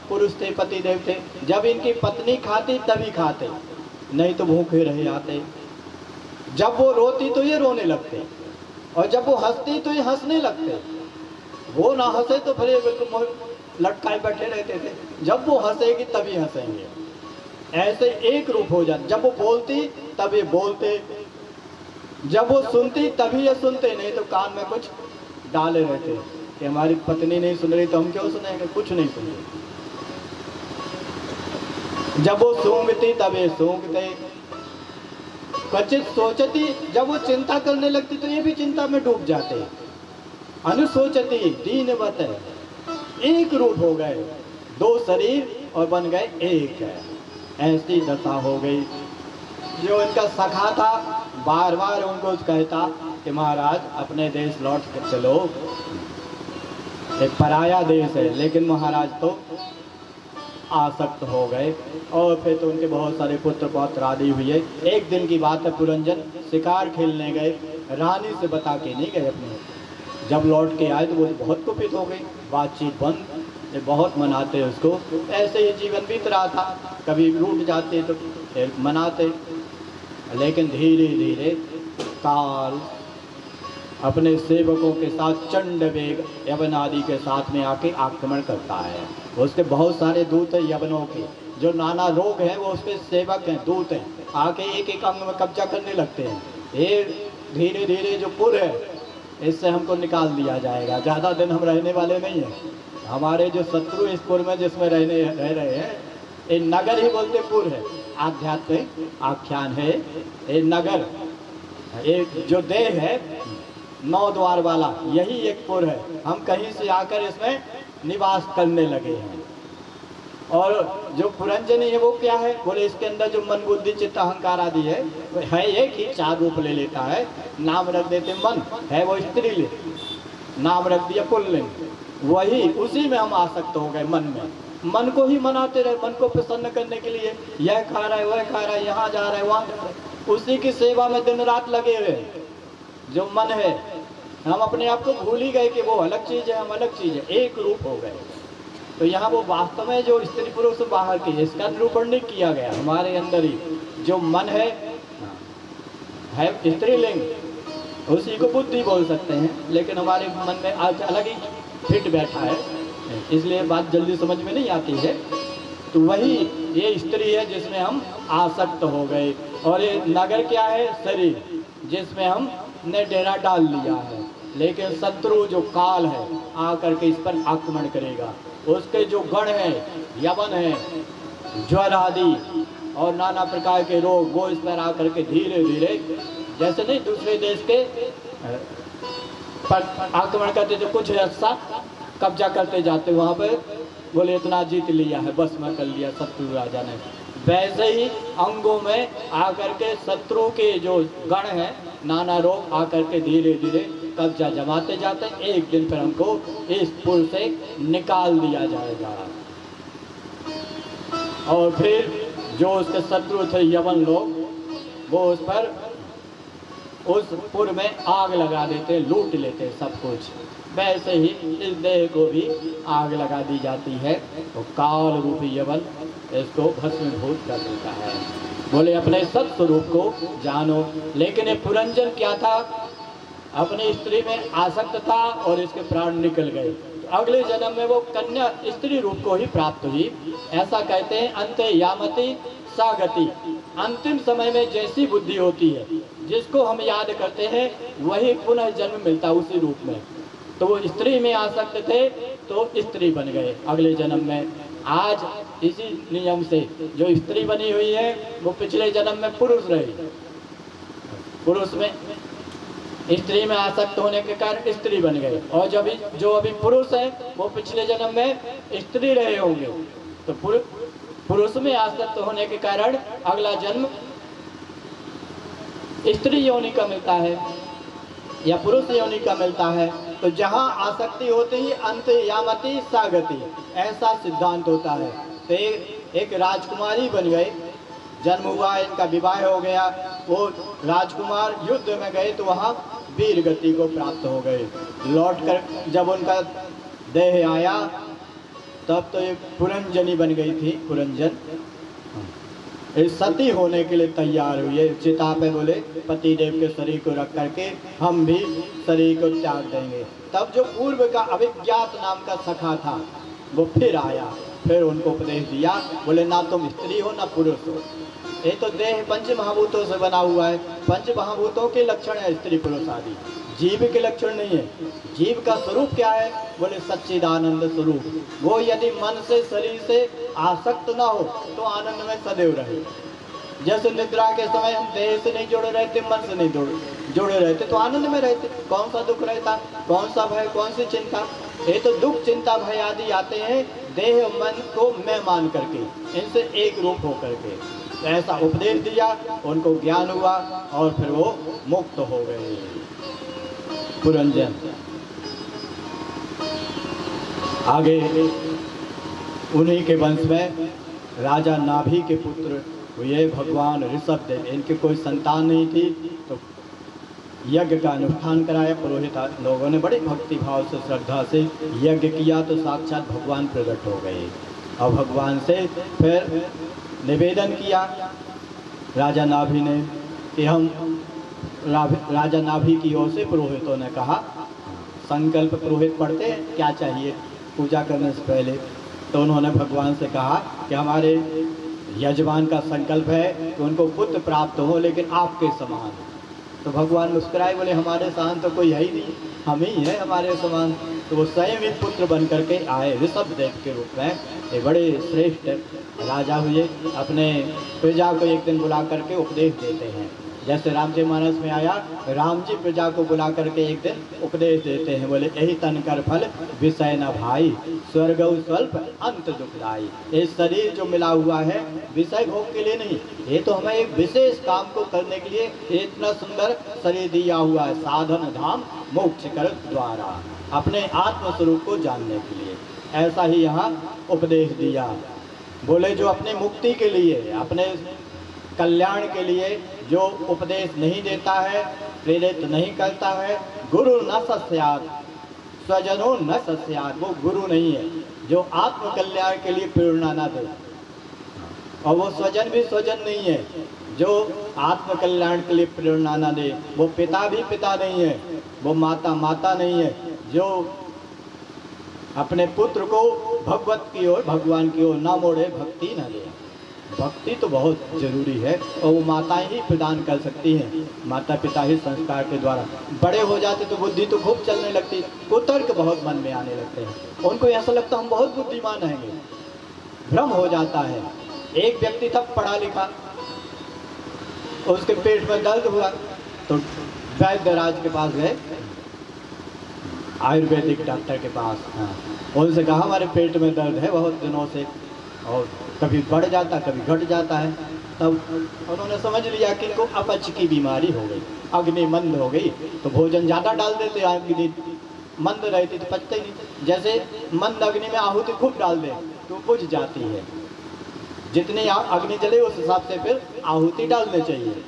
पुरुष थे, पति देव थे। जब इनकी पत्नी खाती तभी खाते, नहीं तो भूखे रह आते। जब वो रोती तो ये रोने लगते, और जब वो हंसती तो ये हंसने लगते। वो ना हंसे तो फिर बिल्कुल लटकाए बैठे रहते थे, जब वो हंसेगी तभी हंसेंगे। ऐसे एक रूप हो जाते। जब वो बोलती तब ये बोलते, जब वो सुनती तभी ये सुनते, नहीं तो कान में कुछ डाले रहते कि हमारी पत्नी नहीं सुन रही तो हम क्यों सुनेंगे, कुछ नहीं सुनते। जब वो सूंघती तब ये सूंघते। क्वचित सोचती, जब वो चिंता करने लगती तो ये भी चिंता में डूब जाते। अनुसोचती दीनवत, एक रूप हो गए, दो शरीर और बन गए एक है। ऐसी दशा हो गई। जो इनका सखा था बार बार उनको कहता कि महाराज अपने देश लौट कर चलो, एक पराया देश है। लेकिन महाराज तो आसक्त हो गए, और फिर तो उनके बहुत सारे पुत्र पौत्र आदि हुए। एक दिन की बात है, पुरंजन शिकार खेलने गए, रानी से बता के नहीं गए अपने। जब लौट के आए तो वो बहुत कुपित हो गई, बातचीत बंद, ये बहुत मनाते उसको। ऐसे ही जीवन बीत रहा था, कभी रूठ जाते तो फिर मनाते। लेकिन धीरे धीरे काल अपने सेवकों के साथ चंड वेग यवन आदि के साथ में आके आक्रमण करता है। उसके बहुत सारे दूत हैं यवनों के, जो नाना रोग हैं वो उसके सेवक हैं, दूत हैं, आके एक एक अंग में कब्जा करने लगते हैं। ये धीरे धीरे जो पुर है इससे हमको निकाल दिया जाएगा, ज़्यादा दिन हम रहने वाले नहीं हैं। हमारे जो शत्रु इस पुर में जिसमें रह रहे हैं, ये नगर ही बोलते पुर है, आध्यात्मिक आख्यान है। ये नगर, एक जो देह है 9 द्वार वाला, यही एक पुर है। हम कहीं से आकर इसमें निवास करने लगे हैं। और जो पुरंजनी है वो क्या है? बोले इसके अंदर जो मन बुद्धि चित्त अहंकार आदि है एक ही, 4 रूप ले लेता है। नाम रख देते मन, है वो स्त्रीलिंग, नाम रख दिया पुल्लिंग। वही उसी में हम आसक्त हो गए, मन में। मन को ही मनाते रहे, मन को प्रसन्न करने के लिए, यह खा रहा है, वह खा रहा है, यहाँ जा रहा है, वहाँ जा रहा है, उसी की सेवा में दिन रात लगे हुए। जो मन है, हम अपने आप को भूल ही गए कि वो अलग चीज़ है, हम अलग चीज़ है, एक रूप हो गए। तो यहाँ वो वास्तव में जो स्त्री पुरुष बाहर की, इसका निरूपण नहीं किया गया। हमारे अंदर ही जो मन है स्त्रीलिंग, उसी को बुद्धि बोल सकते हैं, लेकिन हमारे मन में आज अलग ही फिट बैठा है, इसलिए बात जल्दी समझ में नहीं आती है। तो वही ये स्त्री है जिसमें हम आसक्त हो गए, और ये नगर क्या है? शरीर, जिसमें हमने डेरा डाल लिया है। लेकिन शत्रु जो काल है आकर के इस पर आक्रमण करेगा। उसके जो गण हैं, यवन है, ज्वर आदि और नाना प्रकार के रोग, वो इस पर आकर के धीरे धीरे, जैसे नहीं दूसरे देश के पर आक्रमण करते थे, कुछ हिस्सा कब्जा करते जाते वहाँ पे, बोले इतना जीत लिया है, बस में कर लिया शत्रु राजा ने। वैसे ही अंगों में आकर के शत्रु के जो गण हैं, नाना रोग आकर के धीरे धीरे कब्जा जमाते जाते। एक दिन फिर हमको इस पुर से निकाल दिया जाएगा। और फिर जो उसके शत्रु थे यवन लोग, वो उस पर, उस पुर में आग लगा देते, लूट लेते सब कुछ। वैसे ही इस देह को भी आग लगा दी जाती है, तो काल रूपी यवन इसको भस्मीभूत कर देता है। बोले अपने सत्स्वरूप को जानो। लेकिन ये पुरंजन क्या था, अपनी स्त्री में आसक्त था और इसके प्राण निकल गए। तो अगले जन्म में वो कन्या स्त्री रूप को ही प्राप्त हुई। ऐसा कहते हैं अंते यामति सा गति। अंतिम समय में जैसी बुद्धि होती है, जिसको हम याद करते हैं, वही पुनः जन्म मिलता उसी रूप में। तो वो स्त्री में आसक्त थे तो स्त्री बन गए अगले जन्म में। आज इसी नियम से जो स्त्री बनी हुई है, वो पिछले जन्म में पुरुष रही। पुरुष में स्त्री में आसक्त होने के कारण स्त्री बन गए, और जो अभी पुरुष है, वो पिछले जन्म में स्त्री रहे होंगे। तो पुरुष में आसक्त होने के कारण अगला जन्म स्त्री योनि का मिलता है या पुरुष योनि का मिलता है। तो जहाँ आसक्ति होती ही अंत यामति सागति, ऐसा सिद्धांत होता है। तो एक राजकुमारी बन गए, जन्म हुआ, इनका विवाह हो गया। वो राजकुमार युद्ध में गए तो वहाँ वीर गति को प्राप्त हो गए। लौटकर जब उनका देह आया, तब तो ये पुरंजनी बन गई थी, पुरंजन। इस सती होने के लिए तैयार हुई है। चिता पे बोले पति देव के शरीर को रख करके हम भी शरीर को त्याग देंगे। तब जो पूर्व का अभिज्ञात नाम का सखा था, वो फिर आया, फिर उनको उपदेश दिया। बोले ना तुम स्त्री हो ना पुरुष हो, ये तो देह पंच महाभूतों से बना हुआ है। पंच महाभूतों के लक्षण है स्त्री पुरुष आदि, जीव के लक्षण नहीं है। जीव का स्वरूप क्या है? बोले सच्चिदानंद स्वरूप। वो यदि मन से शरीर से आसक्त ना हो तो आनंद में सदैव रहे। जैसे निद्रा के समय हम देह से नहीं जुड़े रहते, मन से नहीं जुड़े रहते, तो आनंद में रहते। कौन सा दुख रहता, कौन सा भय, कौन सी चिंता? ये तो दुख चिंता भय आदि आते हैं देह मन को मैं मान करके, इनसे एक रूप हो करके। तो ऐसा उपदेश दिया, उनको ज्ञान हुआ और फिर वो मुक्त हो गए पुरंजन। आगे उन्हीं के वंश में राजा नाभि के पुत्र हुए भगवान ऋषभदेव। इनकी कोई संतान नहीं थी, तो यज्ञ का अनुष्ठान कराया। पुरोहित लोगों ने बड़े भक्ति भाव से, श्रद्धा से यज्ञ किया, तो साक्षात भगवान प्रकट हो गए। और भगवान से फिर निवेदन किया राजा नाभि ने कि हम, राजा नाभि की ओर से पुरोहितों ने कहा, संकल्प पुरोहित पढ़ते हैं क्या चाहिए पूजा करने से पहले। तो उन्होंने भगवान से कहा कि हमारे यजमान का संकल्प है कि उनको पुत्र प्राप्त हो, लेकिन आपके समान। तो भगवान मुस्कुराए, बोले हमारे समान तो कोई है ही नहीं, हम ही है हमारे समान। तो वो स्वयं ही पुत्र बन करके आए ऋषभदेव के रूप में। ये बड़े श्रेष्ठ राजा हुए। अपने प्रजा को एक दिन बुला करके उपदेश देते हैं। जैसे रामचरितमानस में आया, राम जी प्रजा को बुला करके एक दिन उपदेश देते हैं। बोले यही तन कर फल विषय न भाई, स्वर्ग स्वल्प अंत दुखदाई। ये शरीर जो मिला हुआ है विषय भोग के लिए नहीं, ये तो हमें एक विशेष काम को करने के लिए इतना सुंदर शरीर दिया हुआ है, साधन धाम मोक्ष कर द्वारा, अपने आत्मस्वरूप को जानने के लिए। ऐसा ही यहाँ उपदेश दिया। बोले जो अपनी मुक्ति के लिए, अपने कल्याण के लिए जो उपदेश नहीं देता है, प्रेरित नहीं करता है, गुरु न सस्यात् स्वजनो न सस्यात्, वो गुरु नहीं है। जो आत्म कल्याण के लिए प्रेरणा न दे, और वो स्वजन भी स्वजन नहीं है जो आत्म कल्याण के लिए प्रेरणा न दे। वो पिता भी पिता नहीं है, वो माता माता नहीं है जो अपने पुत्र को भगवत की ओर, भगवान की ओर ना मोड़े, भक्ति न दे। भक्ति तो बहुत जरूरी है, और वो माताएं ही प्रदान कर सकती हैं, माता पिता ही संस्कार के द्वारा। बड़े हो जाते तो बुद्धि तो खूब चलने लगती, कुतर्क बहुत मन में आने लगते हैं, उनको ऐसा लगता हम बहुत बुद्धिमान रहेंगे, भ्रम हो जाता है। एक व्यक्ति था पढ़ा लिखा, उसके पेट में दर्द हुआ तो वैद्यराज के पास गए, आयुर्वेदिक डॉक्टर के पास। हाँ, उनसे कहा हमारे पेट में दर्द है बहुत दिनों से, और कभी बढ़ जाता कभी घट जाता है। तब उन्होंने समझ लिया कि इनको अपच की बीमारी हो गई, अग्नि मंद हो गई, तो भोजन ज़्यादा डाल देते, अग्नि मंद रहती तो पचते ही नहीं। जैसे मंद अग्नि में आहुति खूब डाल दे तो बुझ जाती है, जितनी अग्नि जले उस हिसाब से फिर आहुति डालनी चाहिए।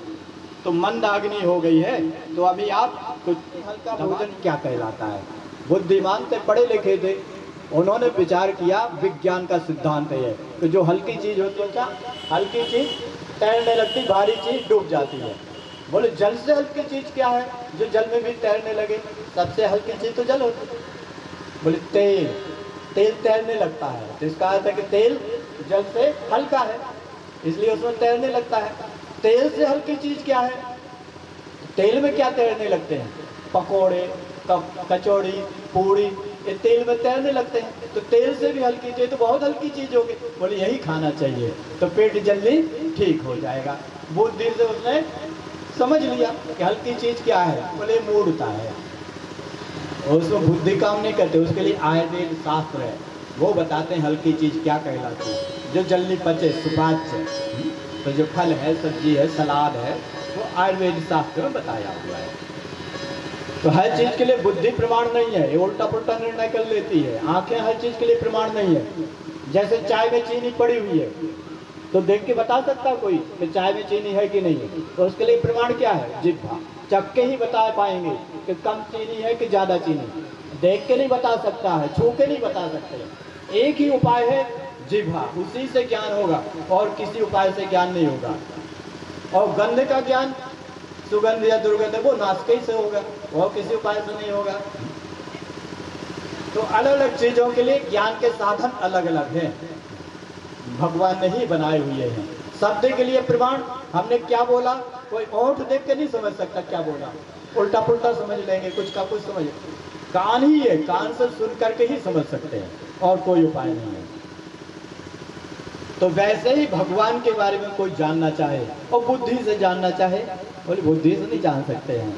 तो मंद अग्नि हो गई है, तो अभी आप कुछ हल्का भोजन क्या कहलाता है। बुद्धिमान थे, पढ़े लिखे थे, उन्होंने विचार किया, विज्ञान का सिद्धांत है कि जो हल्की चीज़ होती है, क्या हल्की चीज़ तैरने लगती, भारी चीज़ डूब जाती है। बोले जल से हल्की चीज़ क्या है जो जल में भी तैरने लगे? सबसे हल्की चीज़ तो जल होती है। बोले तेल, तेल तैरने लगता है, तो इसका अर्थ है कि तेल जल से हल्का है, इसलिए उसमें तैरने लगता है। तेल से हल्की चीज़ क्या है? तेल में क्या तैरने लगते हैं? पकोड़े, कचौड़ी, पूड़ी, ये तेल में तैरने लगते हैं। तो तेल से भी हल्की चीज़ तो बहुत हल्की चीज़ होगी। बोले यही खाना चाहिए तो पेट जल्दी ठीक हो जाएगा। बुद्धि से उसने समझ लिया कि हल्की चीज़ क्या है। बोले मूढ़ता है, और उसमें बुद्धि काम नहीं करते, उसके लिए आयुर्वेद शास्त्र है, वो बताते हैं हल्की चीज़ क्या कहलाती है। जो जल्दी पचे, सुपाच्य, तो जो फल है, सब्जी है, सलाद है, वो आयुर्वेद शास्त्र में बताया हुआ है। तो हर चीज़ के लिए बुद्धि प्रमाण नहीं है, ये उल्टा पुल्टा निर्णय कर लेती है। आंखें हर चीज़ के लिए प्रमाण नहीं है। जैसे चाय में चीनी पड़ी हुई है, तो देख के बता सकता कोई कि चाय में चीनी है कि नहीं है? तो उसके लिए प्रमाण क्या है? जिह्वा, चख के ही बता पाएंगे कि कम चीनी है कि ज़्यादा चीनी। देख के नहीं बता सकता है, छू के नहीं बता सकते। एक ही उपाय है, जिह्वा, उसी से ज्ञान होगा, और किसी उपाय से ज्ञान नहीं होगा। और गंध का ज्ञान, सुगंध या दुर्गंध, वो नासिका से होगा, और किसी उपाय से नहीं होगा। तो अलग अलग चीज़ों के लिए ज्ञान के साधन अलग अलग हैं, भगवान ने ही बनाए हुए हैं। शब्द के लिए प्रमाण, हमने क्या बोला, कोई ओंठ देख के नहीं समझ सकता क्या बोला, उल्टा पुल्टा समझ लेंगे, कुछ का कुछ समझ। कान ही है, कान से सुन करके ही समझ सकते हैं, और कोई उपाय नहीं है। तो वैसे ही भगवान के बारे में कोई जानना चाहे और बुद्धि से जानना चाहे, बोले बुद्धि से नहीं जान सकते हैं।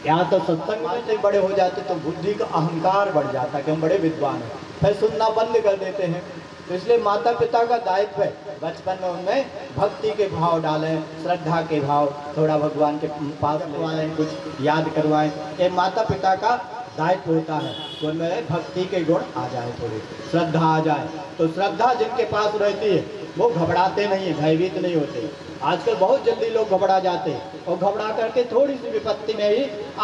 यहाँ तो सत्संग में से बड़े हो जाते तो बुद्धि का अहंकार बढ़ जाता कि हम बड़े विद्वान हैं, फिर सुनना बंद कर देते हैं। तो इसलिए माता पिता का दायित्व है बचपन में उनमें भक्ति के भाव डालें, श्रद्धा के भाव, थोड़ा भगवान के पास करवाएं, कुछ याद करवाएं। ये माता पिता का दायित्व होता है तो उनमें भक्ति के गुण आ जाए, थोड़ी श्रद्धा आ जाए। तो श्रद्धा जिनके पास रहती है वो घबराते नहीं है, भयभीत नहीं होते। आजकल बहुत जल्दी लोग घबरा जाते हैं, और घबरा करके थोड़ी सी विपत्ति में ही